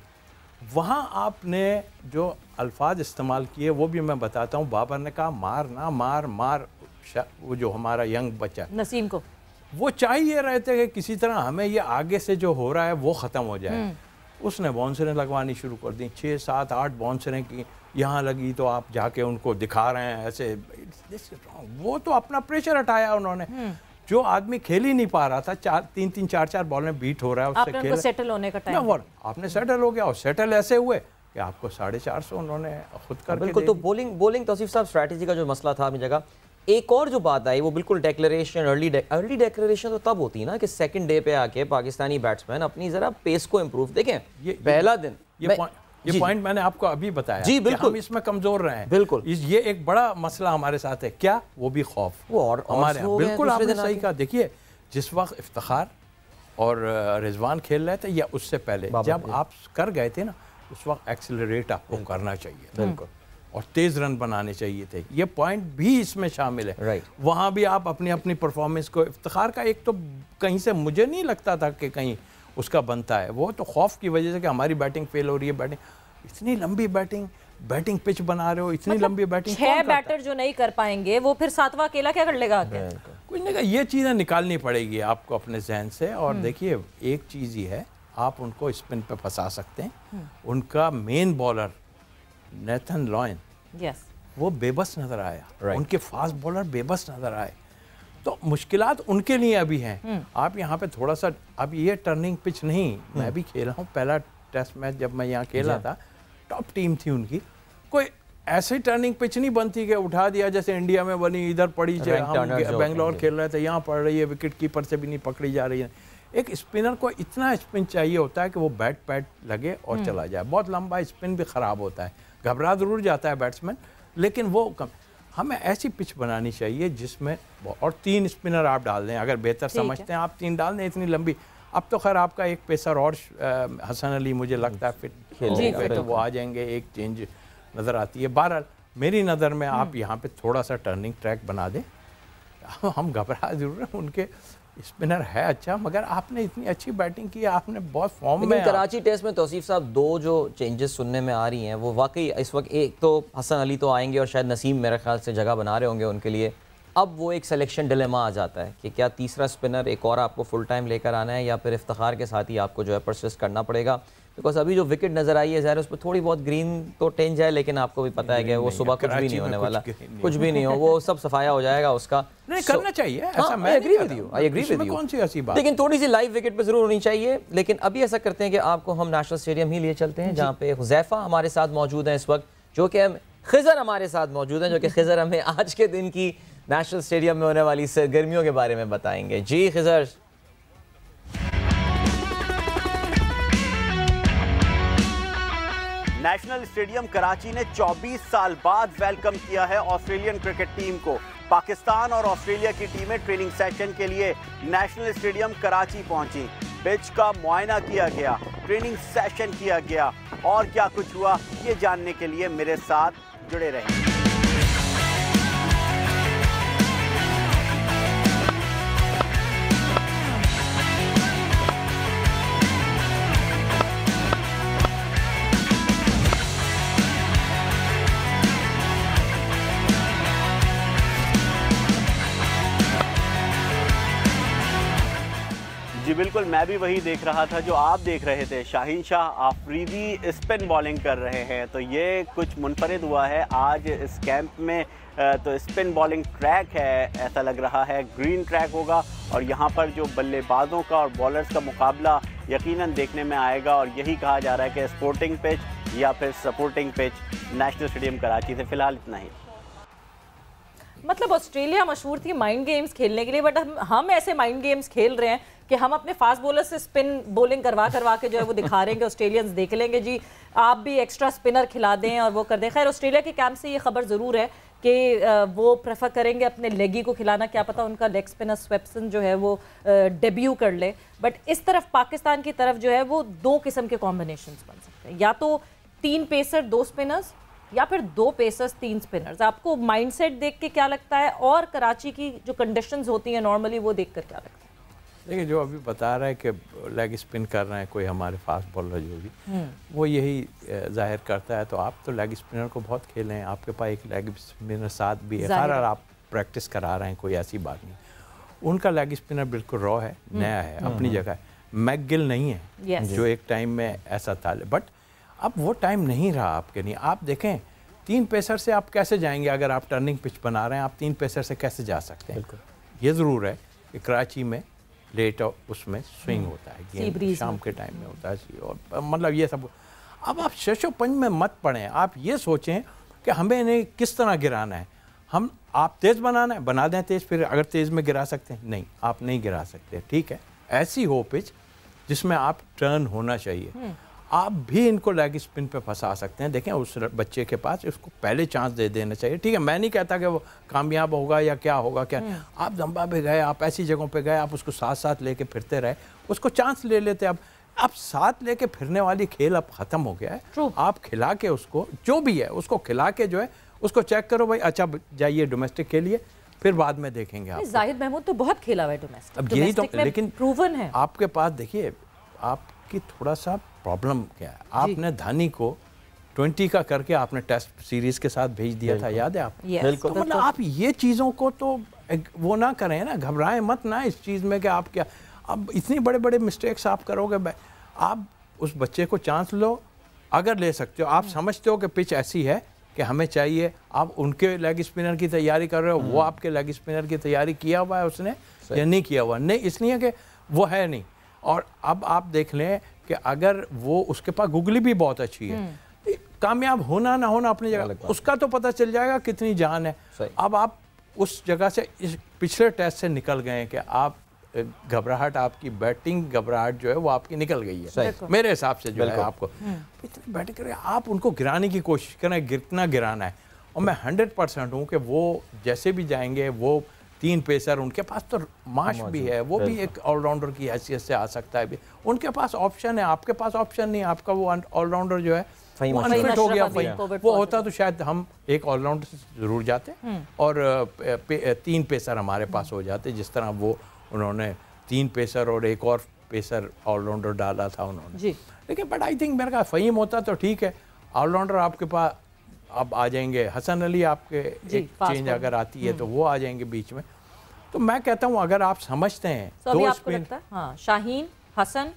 [SPEAKER 3] वहाँ आपने जो अल्फाज इस्तेमाल किए वो भी मैं बताता हूँ। बाबर ने कहा मार ना मार मार, वो जो हमारा यंग बच्चा नसीम को वो चाहिए रहे थे कि किसी तरह हमें ये आगे से जो हो रहा है वो ख़त्म हो जाए। उसने बाउंसरें लगवानी शुरू कर दी, 6, 7, 8 बाउंसरें की, यहाँ लगी तो आप जाके उनको दिखा रहे हैं ऐसे। वो तो अपना प्रेशर हटाया उन्होंने। जो आदमी खेल ही नहीं पा रहा था, 3-3, 4-4 बॉल में बीट हो रहा है, उससे खेल सेटल होने का टाइम, आपने सेटल हो गया। और सेटल ऐसे हुए कि आपको 450 उन्होंने खुद करके
[SPEAKER 2] बिल्कुल। तो बॉलिंग तौसीफ साहब स्ट्रैटेजी का जो मसला था अपनी जगह, एक और जो बात आई वो बिल्कुल डिक्लेरेशन, अर्ली डिक्लेरेशन तो तब होती है ना कि सेकंड डे पे आके पाकिस्तानी बैट्समैन अपनी जरा पेस को इम्प्रूव देखें। पहला दिन
[SPEAKER 3] ये पॉइंट मैंने आपको अभी बताया
[SPEAKER 2] जी, बिल्कुल
[SPEAKER 3] हम इसमें कमजोर रहे हैं,
[SPEAKER 2] बिल्कुल।
[SPEAKER 3] ये एक बड़ा मसला हमारे साथ है। क्या वो भी खौफ, वो और हमारे बिल्कुल आपने सही कहा। देखिए जिस वक्त इफ्तिखार और रिजवान खेल रहे थे या उससे पहले जब आप कर गए थे ना, उस वक्त एक्सेलरेट आपको करना चाहिए, बिल्कुल, और तेज़ रन बनाने चाहिए थे। ये पॉइंट भी इसमें शामिल है। वहाँ भी आप अपनी अपनी परफॉर्मेंस को, इफ्तिखार का एक तो कहीं से मुझे नहीं लगता था कि कहीं उसका बनता है। वो तो खौफ की वजह से कि हमारी बैटिंग फेल हो रही है, इतनी लंबी बैटिंग पिच बना रहे हो, इतनी लंबी बैटिंग।
[SPEAKER 1] 6 बैटर जो नहीं कर पाएंगे वो फिर 7वां अकेला क्या कर लेगा आगे?
[SPEAKER 3] कुछ नहीं, ये चीज़ें निकालनी पड़ेगी आपको अपने जहन से। और देखिए एक चीज़ ही है, आप उनको स्पिन पे फंसा सकते हैं। उनका मेन बॉलर नेथन लॉयन, वो बेबस नजर आया, उनके फास्ट बॉलर बेबस नजर आए। तो मुश्किलात उनके लिए अभी हैं। आप यहाँ पे थोड़ा सा, अब ये टर्निंग पिच नहीं, मैं भी खेला हूँ, पहला टेस्ट मैच जब मैं यहाँ खेला था, टॉप टीम थी उनकी, कोई ऐसी टर्निंग पिच नहीं बनती कि उठा दिया जैसे इंडिया में बनी, इधर पड़ी, हम बेंगलोर खेल रहे थे यहाँ पड़ रही है, विकेट कीपर से भी नहीं पकड़ी जा रही है। एक स्पिनर को इतना स्पिन चाहिए होता है कि वो बैट पैड लगे और चला जाए। बहुत लंबा स्पिन भी ख़राब होता है, घबरा ज़रूर जाता है बैट्समैन, लेकिन वो कम। हमें ऐसी पिच बनानी चाहिए जिसमें, और 3 स्पिनर आप डाल दें, अगर बेहतर समझते हैं आप 3 डाल दें, इतनी लंबी। अब तो खैर आपका एक पेसर और हसन अली मुझे लगता है फिट खेल, तो वो आ जाएंगे, एक चेंज नज़र आती है। बहरहाल मेरी नज़र में आप यहाँ पे थोड़ा सा टर्निंग ट्रैक बना दें। हम घबरा जरूर हैं, उनके स्पिनर है अच्छा, मगर आपने इतनी अच्छी बैटिंग की, आपने बहुत फॉर्म में।
[SPEAKER 2] कराची टेस्ट में तौसीफ साहब 2 जो चेंजेस सुनने में आ रही हैं वो वाकई इस वक्त, एक तो हसन अली तो आएंगे और शायद नसीम मेरे ख्याल से जगह बना रहे होंगे उनके लिए। अब वो एक सिलेक्शन डिलेमा आ जाता है कि क्या तीसरा स्पिनर एक और आपको फुल टाइम लेकर आना है या फिर इफ्तिखार के साथ ही आपको जो है परसिस्ट करना पड़ेगा। बिकॉज अभी जो विकेट नज़र आई है ज़ाहिर उस पर थोड़ी बहुत ग्रीन तो टेंज है, लेकिन आपको भी पता है कि वो सुबह कुछ भी नहीं होने वाला, कुछ भी नहीं हो, वो सब सफाया हो जाएगा उसका।
[SPEAKER 3] नहीं करना चाहिए ऐसा, मैं
[SPEAKER 2] agree with you, I agree with you.
[SPEAKER 3] कौन सी ऐसी बात,
[SPEAKER 2] लेकिन थोड़ी सी लाइव विकेट पे जरूर होनी चाहिए। लेकिन अभी ऐसा करते हैं कि आपको हम नेशनल स्टेडियम ही लिए चलते हैं, जहाँ पे हुज़ैफा हमारे साथ मौजूद हैं इस वक्त, जो कि हम खिज़र हमारे साथ मौजूद हैं, जो कि खिज़र हमें आज के दिन की नेशनल स्टेडियम में होने वाली सरगर्मियों के बारे में बताएंगे। जी खिज़र।
[SPEAKER 6] नेशनल स्टेडियम कराची ने 24 साल बाद वेलकम किया है ऑस्ट्रेलियन क्रिकेट टीम को। पाकिस्तान और ऑस्ट्रेलिया की टीमें ट्रेनिंग सेशन के लिए नेशनल स्टेडियम कराची पहुंची। पिच का मुआयना किया गया, ट्रेनिंग सेशन किया गया, और क्या कुछ हुआ ये जानने के लिए मेरे साथ जुड़े रहें। जी बिल्कुल, मैं भी वही देख रहा था जो आप देख रहे थे। शाहीन शाह आफरीदी स्पिन बॉलिंग कर रहे हैं, तो ये कुछ मुनफरिद हुआ है आज इस कैंप में। तो स्पिन बॉलिंग ट्रैक है, ऐसा लग रहा है ग्रीन ट्रैक होगा, और यहाँ पर जो बल्लेबाजों का और बॉलर्स का मुकाबला यकीनन देखने में आएगा। और यही कहा जा रहा है कि स्पोर्टिंग पिच या फिर supporting pitch national stadium Karachi से। फिलहाल इतना ही।
[SPEAKER 1] मतलब ऑस्ट्रेलिया मशहूर थी माइंड गेम्स खेलने के लिए, बट हम ऐसे माइंड गेम्स खेल रहे हैं कि हम अपने फास्ट बॉलर से स्पिन बॉलिंग करवा के जो है वो दिखा रहे हैं कि ऑस्ट्रेलियंस देख लेंगे जी, आप भी एक्स्ट्रा स्पिनर खिला दें और वो कर दें। खैर ऑस्ट्रेलिया के कैंप से ये खबर ज़रूर है कि वो प्रेफर करेंगे अपने लेगी को खिलाना, क्या पता उनका लेग स्पिनर स्वेप्सन जो है वो डेब्यू कर ले। बट इस तरफ पाकिस्तान की तरफ जो है वो 2 किस्म के कॉम्बिनेशंस बन सकते हैं, या तो 3 पेसर 2 स्पिनर्स, या फिर 2 पेसर्स 3 स्पिनर्स। आपको माइंडसेट देख के क्या लगता है, और कराची की जो कंडीशंस होती हैं नॉर्मली वो देख कर क्या लगता है?
[SPEAKER 3] देखिए जो अभी बता रहा है कि लेग स्पिन कर रहे हैं कोई हमारे फास्ट बॉलर जो भी, वो यही जाहिर करता है। तो आप तो लेग स्पिनर को बहुत खेले हैं, आपके पास एक लेग स्पिनर साथ भी है, सारा आप प्रैक्टिस करा रहे हैं, कोई ऐसी बात नहीं। उनका लेग स्पिनर बिल्कुल रॉ है, नया है, अपनी जगह है। मैकगिल नहीं है जो एक टाइम में ऐसा था, बट अब वो टाइम नहीं रहा आपके लिए। आप देखें 3 पेसर से आप कैसे जाएंगे, अगर आप टर्निंग पिच बना रहे हैं, आप 3 पेसर से कैसे जा सकते हैं? ये ज़रूर है कि कराची में लेट उसमें स्विंग होता है, गेम शाम के टाइम में होता है, और मतलब ये सब। अब आप शशो पंच में मत पड़ें, आप ये सोचें कि हमें इन्हें किस तरह गिराना है। आप तेज़ बनाना है, बना दें तेज़, फिर अगर तेज़ में गिरा सकते हैं, नहीं आप नहीं गिरा सकते, ठीक है। ऐसी हो पिच जिसमें आप टर्न होना चाहिए, आप भी इनको लेग स्पिन पे फंसा सकते हैं। देखें उस बच्चे के पास, उसको पहले चांस दे देना चाहिए, ठीक है। मैं नहीं कहता कि वो कामयाब होगा या क्या होगा, क्या आप जंबा पे गए, आप ऐसी जगहों पे गए, आप उसको साथ साथ लेके फिरते रहे, उसको चांस ले लेते। अब साथ लेके फिरने वाली खेल अब ख़त्म हो गया है। आप खिला के उसको जो भी है उसको खिला के जो है उसको चेक करो भाई, अच्छा जाइए डोमेस्टिक के लिए, फिर बाद में देखेंगे। आप
[SPEAKER 1] जाहिद महमूद तो बहुत खेला हुआ है डोमेस्टिक,
[SPEAKER 3] अब यही तो, लेकिन
[SPEAKER 1] प्रूवन है।
[SPEAKER 3] आपके पास देखिए आपकी थोड़ा सा प्रॉब्लम क्या है, आपने धानी को 20 का करके आपने टेस्ट सीरीज के साथ भेज दिया था, याद है आप?
[SPEAKER 1] बिल्कुल।
[SPEAKER 3] तो मतलब आप ये चीज़ों को तो वो ना करें ना, घबराएं मत ना इस चीज़ में कि आप क्या, अब इतनी बड़े बड़े मिस्टेक्स आप करोगे। आप उस बच्चे को चांस लो, अगर ले सकते हो, आप समझते हो कि पिच ऐसी है कि हमें चाहिए, आप उनके लेग स्पिनर की तैयारी कर रहे हो, वो आपके लेग स्पिनर की तैयारी किया हुआ है उसने या नहीं किया हुआ? नहीं, इसलिए कि वो है नहीं। और अब आप देख लें कि अगर वो, उसके पास गुगली भी बहुत अच्छी है, कामयाब होना ना होना अपनी जगह, उसका तो पता चल जाएगा कितनी जान है। अब आप उस जगह से, इस पिछले टेस्ट से निकल गए कि आप घबराहट, आपकी बैटिंग घबराहट जो है वो आपकी निकल गई है मेरे हिसाब से जो है। आपको इतनी बैटिंग करें, आप उनको गिराने की कोशिश करें, कितना गिराना है। और मैं 100% हूँ कि वो जैसे भी जाएंगे, वो 3 पेसर, उनके पास तो माश भी है, वो भी एक ऑलराउंडर की हैसियत से आ सकता है भी, उनके पास ऑप्शन है, आपके पास ऑप्शन नहीं। आपका वो ऑलराउंडर जो है वो अनफिट हो गया, वो होता तो शायद हम एक ऑलराउंडर से जरूर जाते और 3 पेसर हमारे पास हो जाते, जिस तरह वो उन्होंने 3 पेसर और एक और पेसर ऑलराउंडर डाला था उन्होंने। लेकिन बट आई थिंक मेरे का फ़हीम होता तो ठीक है, ऑलराउंडर आपके पास अब आ जाएंगे, हसन अली आपके एक चेंज अगर आती है तो वो आ जाएंगे बीच में। तो मैं कहता हूँ अगर आप समझते हैं
[SPEAKER 1] तो अभी आपको लगता है हाँ, शाहीन, हसन,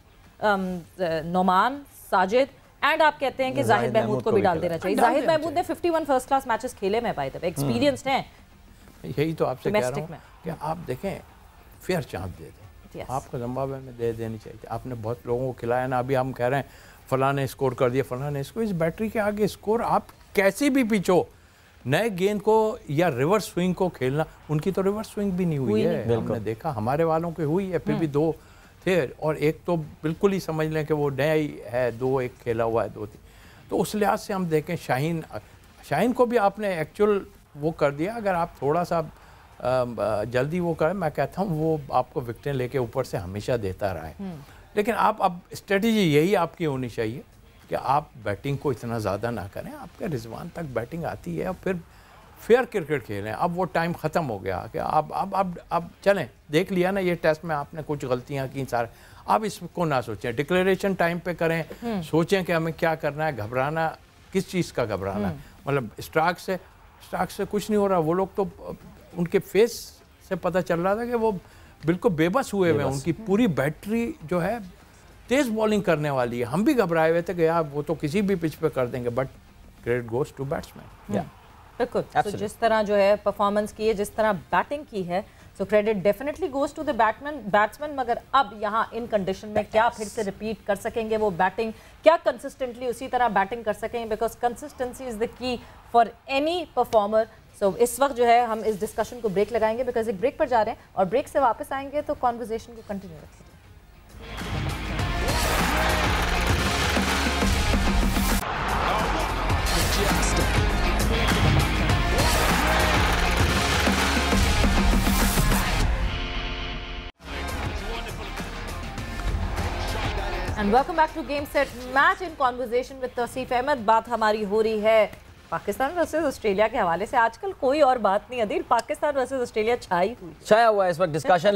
[SPEAKER 1] नोमान, साजिद एंड आप कहते हैं कि जाहिद महमूद को भी डाल देना चाहिए। जाहिद महमूद ने 51 फर्स्ट क्लास मैचेस खेले में, बाय द वे एक्सपीरियंस्ड हैं।
[SPEAKER 3] यही तो आपसे कह रहा हूँ कि आप देखें, फेयर चांस दे दें। आपको जिम्बाब्वे में दे देनी चाहिए। आपने बहुत लोगों को खिलाया ना, अभी हम कह रहे हैं फलां ने स्कोर कर दिया, फलां ने स्कोर, इस बैटरी के आगे स्कोर आप कैसे भी पिचो, नए गेंद को या रिवर्स स्विंग को खेलना, उनकी तो रिवर्स स्विंग भी नहीं हुई है, हमने देखा, हमारे वालों की हुई है, फिर भी 2 थे और एक तो बिल्कुल ही समझ लें कि वो नया ही है, 2 एक खेला हुआ है, 2-3। तो उस लिहाज से हम देखें, शाहीन को भी आपने एक्चुअल वो कर दिया। अगर आप थोड़ा सा जल्दी वो करें, मैं कहता हूँ वो आपको विकेटें लेके ऊपर से हमेशा देता रहा है। लेकिन आप अब स्ट्रेटजी यही आपकी होनी चाहिए कि आप बैटिंग को इतना ज़्यादा ना करें, आपके रिजवान तक बैटिंग आती है और फिर फेयर क्रिकेट खेलें। अब वो टाइम ख़त्म हो गया कि अब चलें, देख लिया ना ये टेस्ट में आपने कुछ गलतियां की सारे, अब इसको ना सोचें, डिक्लेरेशन टाइम पे करें, सोचें कि हमें क्या करना है, घबराना किस चीज़ का घबराना है। मतलब स्टार्क से कुछ नहीं हो रहा। वो लोग तो उनके फेस से पता चल रहा था कि वो बिल्कुल बेबस हुए हुए हैं, उनकी पूरी बैटरी जो है तेज़ बॉलिंग करने वाली है। हम भी घबराए हुए थे कि यार वो तो किसी भी पिच पे कर देंगे, but credit goes to batsman.
[SPEAKER 1] बिल्कुल, तो जिस तरह जो है परफॉर्मेंस की है, जिस तरह बैटिंग की है, so credit definitely goes to the batsman. मगर अब यहाँ इन कंडीशन में क्या फिर से रिपीट कर सकेंगे वो बैटिंग, क्या कंसिस्टेंटली उसी तरह बैटिंग कर सकेंगे, because consistency is the key for any performer. So इस वक्त जो है हम इस डिस्कशन को ब्रेक लगाएंगे, बिकॉज एक ब्रेक पर जा रहे हैं और ब्रेक से वापस आएंगे तो कॉन्वर्जेशन को कंटिन्यू रखेंगे। And welcome back to game set match in conversation with Tauseef Ahmed. बात हमारी हो रही है पाकिस्तान वर्सेस ऑस्ट्रेलिया के हवाले से। आजकल कोई और बात नहीं अदील, पाकिस्तान वर्सेस ऑस्ट्रेलिया छाया हुआ है इस वक्त डिस्कशन।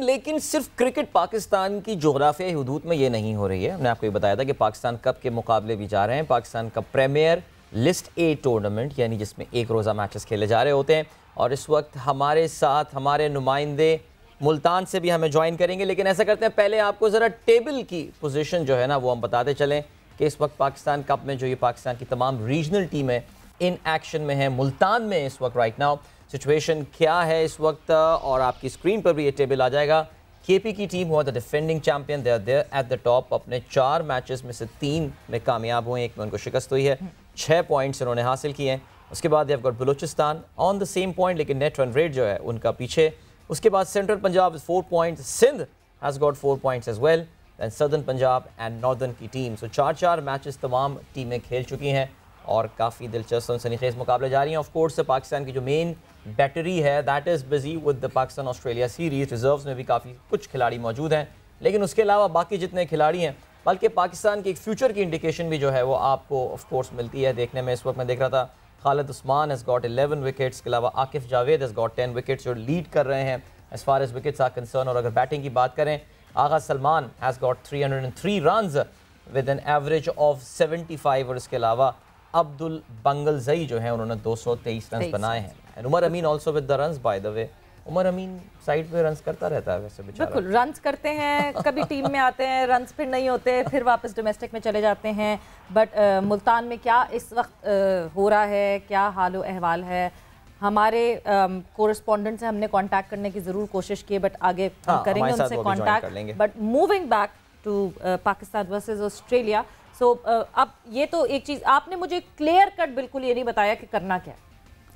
[SPEAKER 1] लेकिन सिर्फ क्रिकेट पाकिस्तान की जोग्राफियाई हुदूद में ये नहीं हो रही है। हमने आपको ये बताया था कि पाकिस्तान कप के मुकाबले भी जा रहे हैं, Pakistan cup premier list A tournament, यानी जिसमें 1 रोज़ा मैचेस खेले जा रहे होते हैं। और इस वक्त हमारे साथ हमारे नुमाइंदे मुल्तान से भी हमें ज्वाइन करेंगे। लेकिन ऐसा करते हैं, पहले आपको ज़रा टेबल की पोजीशन जो है ना वो हम बताते चलें कि इस वक्त पाकिस्तान कप में जो ये पाकिस्तान की तमाम रीजनल टीमें इन एक्शन में हैं, मुल्तान में इस वक्त राइट नाउ सिचुएशन क्या है इस वक्त, और आपकी स्क्रीन पर भी ये टेबल आ जाएगा। केपी की टीम हुआ the defending champion, they are there at the top. अपने 4 मैचेस में से 3 में कामयाब हुए, 1 में उनको शिकस्त हुई है, 6 पॉइंट्स इन्होंने हासिल किए हैं। उसके बाद they have got Balochistan on the same point, लेकिन नेट रन रेट जो है उनका पीछे। उसके बाद central Punjab 4 points, Sindh has got 4 points as well, then southern Punjab and northern की टीम। सो 4-4 मैचेस तमाम टीमें खेल चुकी हैं और काफ़ी दिलचस्प सनसनीखेज़ मुकाबले जारी हैं। ऑफ कोर्स पाकिस्तान की जो मेन बैटरी है that is busy with the Pakistan Australia series. Reserves में भी काफ़ी कुछ खिलाड़ी मौजूद हैं, लेकिन उसके अलावा बाकी जितने खिलाड़ी हैं, बल्कि पाकिस्तान की एक फ्यूचर की इंडिकेशन भी जो है वो आपको ऑफ कोर्स मिलती है देखने में। इस वक्त मैं देख रहा था Khalid Usman has got 11 wickets, के अलावा Akif Javed has got 10 wickets, जो लीड कर रहे हैं as far as wickets are concern. और अगर बैटिंग की बात करें
[SPEAKER 2] Agha Salman has got 303 runs with an average of 75 और इसके अलावा अब्दुल बंगलजई जो है उन्होंने 223 रन बनाए हैं। And Umar Amin also with the runs by the way. Umar Amin side पे रन्स करता रहता है वैसे बेचारा।
[SPEAKER 1] बिल्कुल रन्स करते हैं, कभी टीम में आते हैं, रन्स फिर नहीं होते, फिर वापस डोमेस्टिक में चले जाते हैं। बट मुल्तान में क्या इस वक्त हो रहा है, क्या हाल अहवाल है, हमारे कोरेस्पोंडेंट से हमने कांटेक्ट करने की ज़रूर कोशिश की, बट आगे हम करेंगे उनसे contact. But moving back to Pakistan versus Australia, so अब ये तो एक चीज़ आपने मुझे क्लियर कट बिल्कुल ये नहीं बताया कि करना क्या है,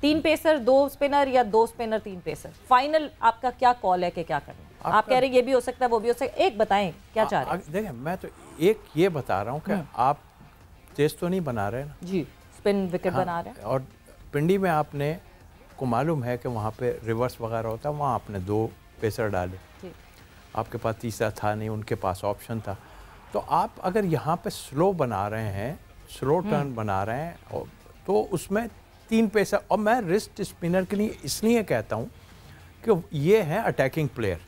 [SPEAKER 1] 3 पेसर 2 स्पिनर या 2 स्पिनर 3 पेसर, फाइनल आपका क्या कॉल है कि क्या करना? आप कह रहे हैं ये भी हो सकता है वो भी हो सकता है, एक बताएं क्या चाह रहे हैं?
[SPEAKER 3] देखिए मैं तो एक ये बता रहा हूँ कि आप तेज तो नहीं बना रहे ना जी,
[SPEAKER 1] स्पिन विकेट बना रहे हैं।
[SPEAKER 3] और पिंडी में आपने को मालूम है कि वहाँ पे रिवर्स वगैरह होता है, वहाँ आपने 2 पेसर डाले, आपके पास तीसरा था नहीं, उनके पास ऑप्शन था। तो आप अगर यहाँ पे स्लो बना रहे हैं, स्लो टर्न बना रहे हैं, तो उसमें 3 पेसर, और मैं रिस्ट स्पिनर के लिए इसलिए कहता हूँ कि ये हैं अटैकिंग प्लेयर,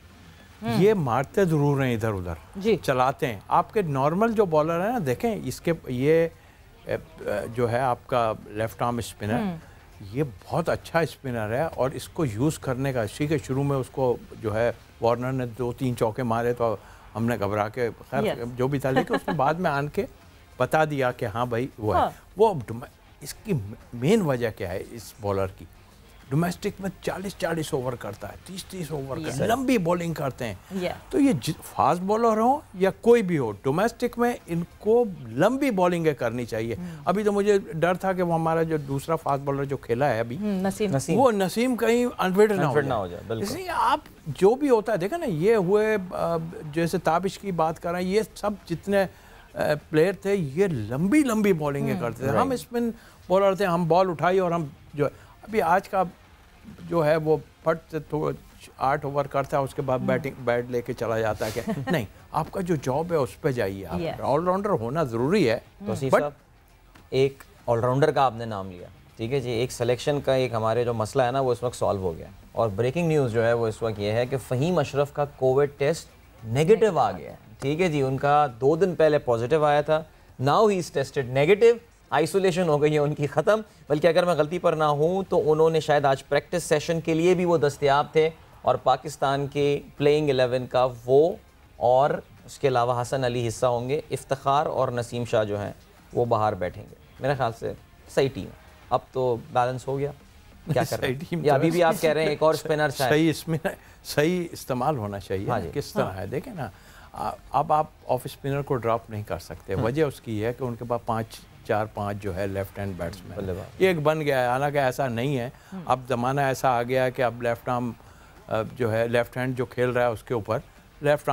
[SPEAKER 3] ये मारते ज़रूर हैं इधर उधर, चलाते हैं। आपके नॉर्मल जो बॉलर है ना, देखें इसके ये जो है आपका लेफ्ट आर्म स्पिनर, ये बहुत अच्छा स्पिनर है और इसको यूज़ करने का, इसी के शुरू में उसको जो है वार्नर ने 2-3 चौके मारे तो हमने घबरा के, खैर जो भी था, लेकिन उसने बाद में आन के बता दिया कि हाँ भाई वो है। वो इसकी मेन वजह क्या है इस बॉलर की, डोमेस्टिक में 40-40 ओवर करता है, 30-30 ओवर करता है, लंबी बॉलिंग करते हैं। तो ये फास्ट बॉलर हो या कोई भी हो, डोमेस्टिक में इनको लंबी बॉलिंग करनी चाहिए। अभी तो मुझे डर था कि वो हमारा जो दूसरा फास्ट बॉलर जो खेला है अभी
[SPEAKER 1] नसीम,
[SPEAKER 3] वो नसीम कहीं अनफिट ना हो जाए। इसलिए आप जो भी होता है, देखा ना, ये हुए जैसे ताबिश की बात कर रहे हैं, ये सब जितने प्लेयर थे ये लंबी लंबी बॉलिंग करते थे। हम स्पिन बॉलर थे, हम बॉल उठाई और हम जो अभी आज का जो है वो फट से 8 ओवर करता है, उसके बाद बैट लेके चला जाता है कि नहीं, आपका जो जॉब है उस पर जाइए, आप ऑलराउंडर होना ज़रूरी है।
[SPEAKER 2] तो साहब एक ऑलराउंडर का आपने नाम लिया, ठीक है जी, एक सिलेक्शन का एक हमारे जो मसला है ना वो इस वक्त सॉल्व हो गया, और ब्रेकिंग न्यूज़ जो है वो इस वक्त ये है कि फ़हीम अशरफ का कोविड टेस्ट नेगेटिव आ गया है, ठीक है जी। उनका 2 दिन पहले पॉजिटिव आया था, now he is tested negative, isolation हो गई है उनकी ख़त्म। बल्कि अगर मैं गलती पर ना हूँ तो उन्होंने शायद आज प्रैक्टिस सेशन के लिए भी वो दस्तयाब थे, और पाकिस्तान के प्लेइंग 11 का वो और उसके अलावा हसन अली हिस्सा होंगे, इफ्तिखार और नसीम शाह जो हैं वो बाहर बैठेंगे। मेरे ख्याल से सही टीम है, अब तो बैलेंस हो गया। क्या कर रहे हैं या अभी भी आप कह रहे हैं एक और स्पिनर
[SPEAKER 3] सही इस्तेमाल होना चाहिए? हाँ, किस तरह है देखें ना, अब आप ऑफ स्पिनर को ड्रॉप नहीं कर सकते। वजह उसकी है कि उनके पास 4-5 जो है लेफ्ट हैंड बैट्समैन एक बन गया है, हालांकि ऐसा नहीं है, अब ज़माना ऐसा आ गया है कि अब लेफ्ट आर्म जो है लेफ्ट हैंड जो खेल रहा है उसके ऊपर लेफ्ट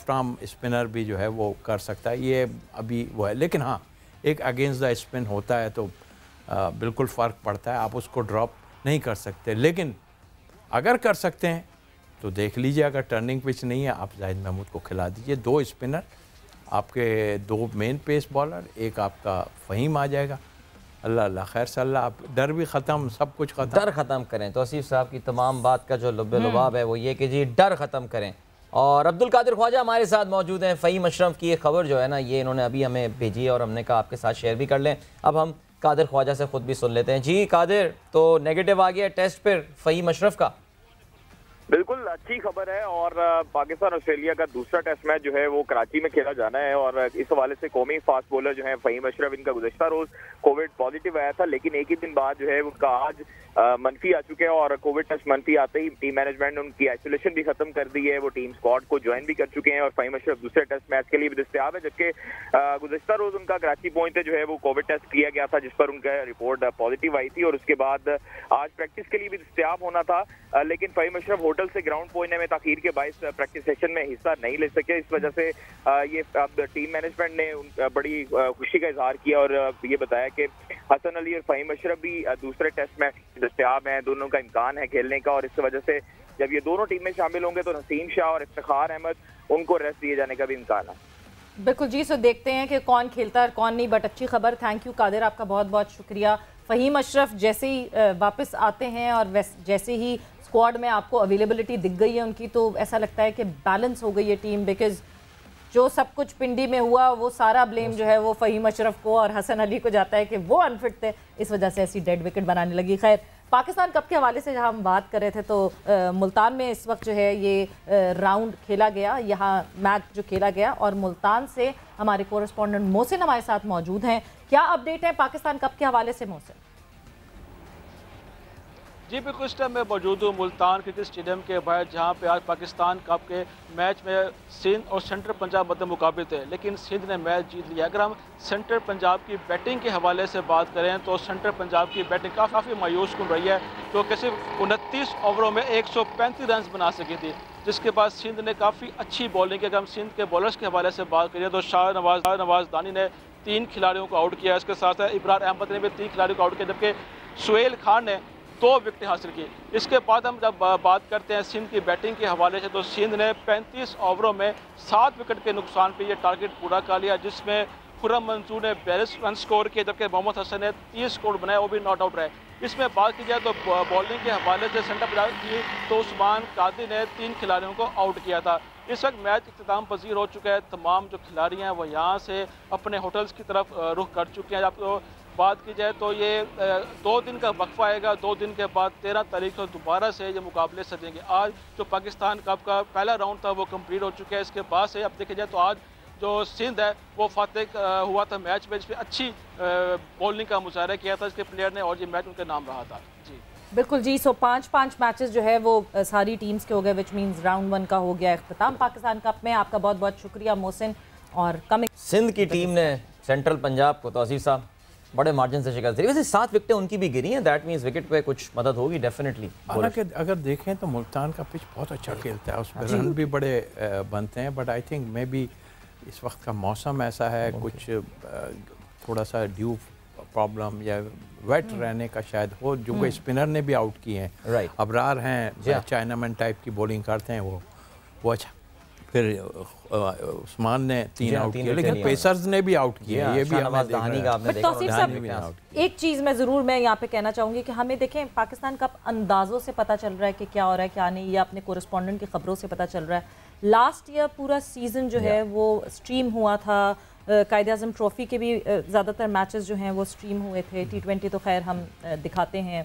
[SPEAKER 3] आर्म स्पिनर भी जो है वो कर सकता है, ये अभी वो है। लेकिन हाँ, एक अगेंस्ट द स्पिन होता है तो बिल्कुल फ़र्क पड़ता है, आप उसको ड्रॉप नहीं कर सकते। लेकिन अगर कर सकते हैं तो देख लीजिए, अगर टर्निंग पिच नहीं है आप जाहिद महमूद को खिला दीजिए, 2 स्पिनर आपके, 2 मेन पेस बॉलर, एक आपका फ़हीम आ जाएगा। अल्लाह अल्लाह खैर सल्ला, आप डर भी ख़त्म, सब कुछ ख़त्म,
[SPEAKER 2] डर ख़त्म करें। तो आसिफ साहब की तमाम बात का जो लुबाब है वो ये कि जी डर ख़त्म करें। और अब्दुल कादिर ख्वाजा हमारे साथ मौजूद हैं। फ़हीम अशरफ की ये खबर जो है ना, ये इन्होंने अभी हमें भेजी है और हमने कहा आपके साथ शेयर भी कर लें। अब हम कादिर ख्वाजा से ख़ुद भी सुन लेते हैं। जी कादिर, तो नेगेटिव आ गया टेस्ट पर फ़हीम अशरफ का?
[SPEAKER 7] बिल्कुल अच्छी खबर है, और पाकिस्तान ऑस्ट्रेलिया का दूसरा टेस्ट मैच जो है वो कराची में खेला जाना है, और इस हवाले से कौमी फास्ट बॉलर जो है फ़हीम अशरफ, इनका गुज़श्ता रोज कोविड पॉजिटिव आया था, लेकिन एक ही दिन बाद जो है उनका आज मनफी आ चुके हैं, और कोविड टेस्ट मनफी आते ही टीम मैनेजमेंट ने उनकी आइसोलेशन भी खत्म कर दी है, वो टीम स्क्वाड को ज्वाइन भी कर चुके हैं, और फ़हीम अशरफ दूसरे टेस्ट मैच के लिए भी दस्तयाब है। जबकि गुज़श्ता रोज उनका कराची पहुंचते जो है वो कोविड टेस्ट किया गया था, जिस पर उनका रिपोर्ट पॉजिटिव आई थी, और उसके बाद आज प्रैक्टिस के लिए भी दस्तयाब होना था, लेकिन फ़हीम अशरफ होटल से ग्राउंड पहुंचने में ताखीर के बायस प्रैक्टिस सेशन में हिस्सा नहीं ले सके। इस वजह से ये अब टीम मैनेजमेंट ने बड़ी खुशी का इजहार किया और ये बताया कि हसन अली और फ़हीम अशरफ भी दूसरे टेस्ट में दस्तयाब हैं, दोनों का इम्कान है खेलने का, और इस वजह से जब ये दोनों टीम में शामिल होंगे तो नसीम शाह और इफ्तिखार अहमद, उनको रेस्ट दिए जाने का भी इम्कान है।
[SPEAKER 1] बिल्कुल जी, सो देखते हैं कि कौन खेलता है और कौन नहीं, बट अच्छी खबर। थैंक यू कादिर, आपका बहुत बहुत शुक्रिया। फ़हीम अशरफ जैसे ही वापस आते हैं और जैसे ही स्क्वाड में आपको अवेलेबिलिटी दिख गई है उनकी, तो ऐसा लगता है कि बैलेंस हो गई है टीम। बिकॉज जो सब कुछ पिंडी में हुआ वो सारा ब्लेम जो है वो फ़हीम अशरफ को और हसन अली को जाता है कि वो अनफिट थे, इस वजह से ऐसी डेड विकेट बनाने लगी। खैर, पाकिस्तान कप के हवाले से जहाँ हम बात कर रहे थे तो मुल्तान में इस वक्त जो है ये राउंड खेला गया, यहाँ मैच जो खेला गया, और मुल्तान से हमारे कोरेस्पॉन्डेंट मोहसिन हमारे साथ मौजूद हैं। क्या अपडेट है पाकिस्तान कप के हवाले से मोहसिन?
[SPEAKER 8] जी बिल्कुल, इस टाइम मैं मौजूद हूँ मुल्तान क्रिकेट स्टेडियम के बाहर, जहाँ पे आज पाकिस्तान कप के मैच में सिंध और सेंट्रल पंजाब मध्य मुकाबले थे, लेकिन सिंध ने मैच जीत लिया। अगर हम सेंट्रल पंजाब की बैटिंग के हवाले से बात करें तो सेंट्रल पंजाब की बैटिंग काफ़ी मायूस कुन रही है, जो कि सिर्फ 29 ओवरों में 135 रन बना सकी थी, जिसके बाद सिंध ने काफ़ी अच्छी बॉलिंग की। अगर हम सिंध के बॉलर्स के हवाले से बात करें तो शाहनवाज दानी ने 3 खिलाड़ियों को आउट किया, इसके साथ साथ इब्रार अहमद ने भी 3 खिलाड़ियों को आउट किया, जबकि सुहेल खान ने 2 विकेटें हासिल की। इसके बाद हम जब बात करते हैं सिंध की बैटिंग के हवाले से, तो सिंध ने 35 ओवरों में 7 विकेट के नुकसान पे ये टारगेट पूरा कर लिया, जिसमें खुर्रम मंसूर ने 42 रन स्कोर किए, जबकि मोहम्मद हसन ने 30 स्कोर बनाए, वो भी नॉट आउट रहे। इसमें बात की जाए तो बॉलिंग के हवाले से सेंटर पंजाब की तो उस्मान कादिर ने 3 खिलाड़ियों को आउट किया था। इस वक्त मैच इख्तिताम पजीर हो चुका है, तमाम जो खिलाड़ी हैं वो यहाँ से अपने होटल्स की तरफ रुख कर चुके हैं। आपको बात की जाए तो ये 2 दिन का वक्फा आएगा, 2 दिन के बाद 13 तारीख को दोबारा से ये मुकाबले सजेंगे। आज जो पाकिस्तान कप का पहला राउंड था वो कंप्लीट हो चुका है, इसके बाद से अब देखा जाए तो आज जो सिंध है वो फातेह हुआ था मैच में, जिसमें अच्छी बॉलिंग का मुजाहरा किया था इसके प्लेयर ने, और ये मैच उनके नाम रहा था। जी
[SPEAKER 1] बिल्कुल जी। सो 5-5 मैचेस जो है वो सारी टीम्स के हो गए, विच मीन्स राउंड 1 का हो गया इख्तिताम पाकिस्तान कप में। आपका बहुत बहुत शुक्रिया मोहसिन। और कमिंग
[SPEAKER 2] सिंध की टीम ने सेंट्रल पंजाब को तो अजीज साहब बड़े मार्जिन से शिकस्त दी। वैसे 7 विकेटें उनकी भी गिरी हैं, दैट मींस विकेट पे कुछ मदद होगी डेफिनेटली।
[SPEAKER 3] अगर देखें तो मुल्तान का पिच बहुत अच्छा खेलता है, उसमें रन भी बड़े बनते हैं, but I think may be इस वक्त का मौसम ऐसा है, कुछ थोड़ा सा ड्यू प्रॉब्लम या वेट रहने का शायद हो, जो कोई स्पिनर ने भी आउट किए हैं।
[SPEAKER 2] राइट,
[SPEAKER 3] अबरार हैं, चाइनामैन टाइप की बॉलिंग करते हैं वो अच्छा। फिर उस्मान ने 3 आउट किए, लेकिन पेसर्स ने भी आउट किए, ये भी हमें देखना।
[SPEAKER 1] एक चीज़ मैं ज़रूर मैं यहाँ पे कहना चाहूँगी कि हमें देखें पाकिस्तान कप अंदाज़ों से पता चल रहा है कि क्या हो रहा है क्या नहीं, या अपने कोरेस्पॉन्डेंट की खबरों से पता चल रहा है। लास्ट ईयर पूरा सीज़न जो है वो स्ट्रीम हुआ था, कायदे आज़म ट्रॉफ़ी के भी ज़्यादातर मैचेस जो हैं वो स्ट्रीम हुए थे। T20 तो खैर हम दिखाते हैं,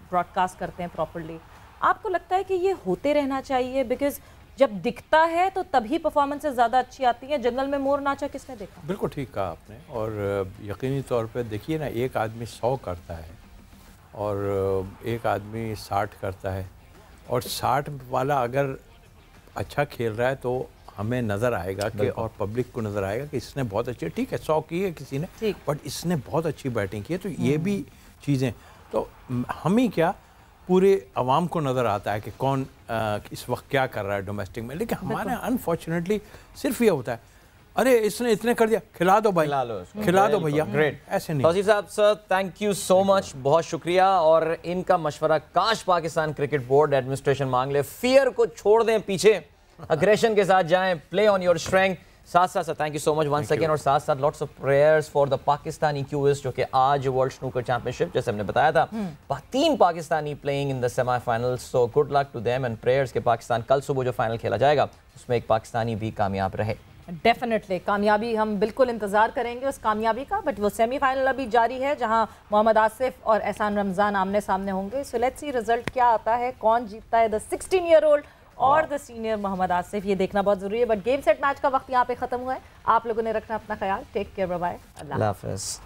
[SPEAKER 1] ब्रॉडकास्ट करते हैं प्रॉपरली। आपको लगता है कि ये होते रहना चाहिए? बिकॉज जब दिखता है तो तभी परफॉर्मेंसेस ज़्यादा अच्छी आती हैं। जंगल में मोर नाचा किसने देखा?
[SPEAKER 3] बिल्कुल ठीक कहा आपने, और यकीनी तौर पे देखिए ना, एक आदमी 100 करता है और एक आदमी 60 करता है, और 60 वाला अगर अच्छा खेल रहा है तो हमें नज़र आएगा कि, और पब्लिक को नज़र आएगा कि इसने बहुत अच्छी, ठीक है 100 की है किसी ने, बट इसने बहुत अच्छी बैटिंग की है। तो ये भी चीज़ें तो हम ही क्या, पूरे अवाम को नज़र आता है कि कौन इस वक्त क्या कर रहा है डोमेस्टिक में। लेकिन हमारे यहाँ अनफॉर्चुनेटली सिर्फ ये होता है, अरे इसने इतने कर दिया, खिला दो भाई, खिला दो भैया।
[SPEAKER 2] ग्रेट,
[SPEAKER 3] ऐसे नहीं।
[SPEAKER 2] तौसीफ साहब sir, thank you so much, बहुत शुक्रिया। और इनका मशवरा काश पाकिस्तान क्रिकेट बोर्ड एडमिनिस्ट्रेशन मांग ले, फियर को छोड़ दें पीछे, अग्रेशन के साथ जाएं, प्ले ऑन योर स्ट्रेंथ। साथ साथ sir thank you so much once again, और साथ साथ lots of prayers for the Pakistani cues, जो कि आज वर्ल्ड स्नूकर चैंपियनशिप जैसे हमने बताया था 3 Pakistani playing in the semifinal, so good luck to them and prayers के पाकिस्तान कल सुबह जो फाइनल खेला जाएगा उसमें एक पाकिस्तानी भी कामयाब रहे।
[SPEAKER 1] डेफिनेटली कामयाबी हम बिल्कुल इंतजार करेंगे उस कामयाबी का, बट वो सेमीफाइनल अभी जारी है जहां मोहम्मद आसिफ और एहसान रमज़ान आमने सामने होंगे। सो लेट्स सी रिजल्ट क्या आता है, कौन जीतता है, द 16-year-old और द सीनियर मोहम्मद आसिफ, ये देखना बहुत जरूरी है। बट गेम सेट मैच का वक्त यहाँ पे खत्म हुआ है। आप लोगों ने रखना अपना ख्याल, टेक केयर, बाय बाय, अल्लाह हाफ़िज़।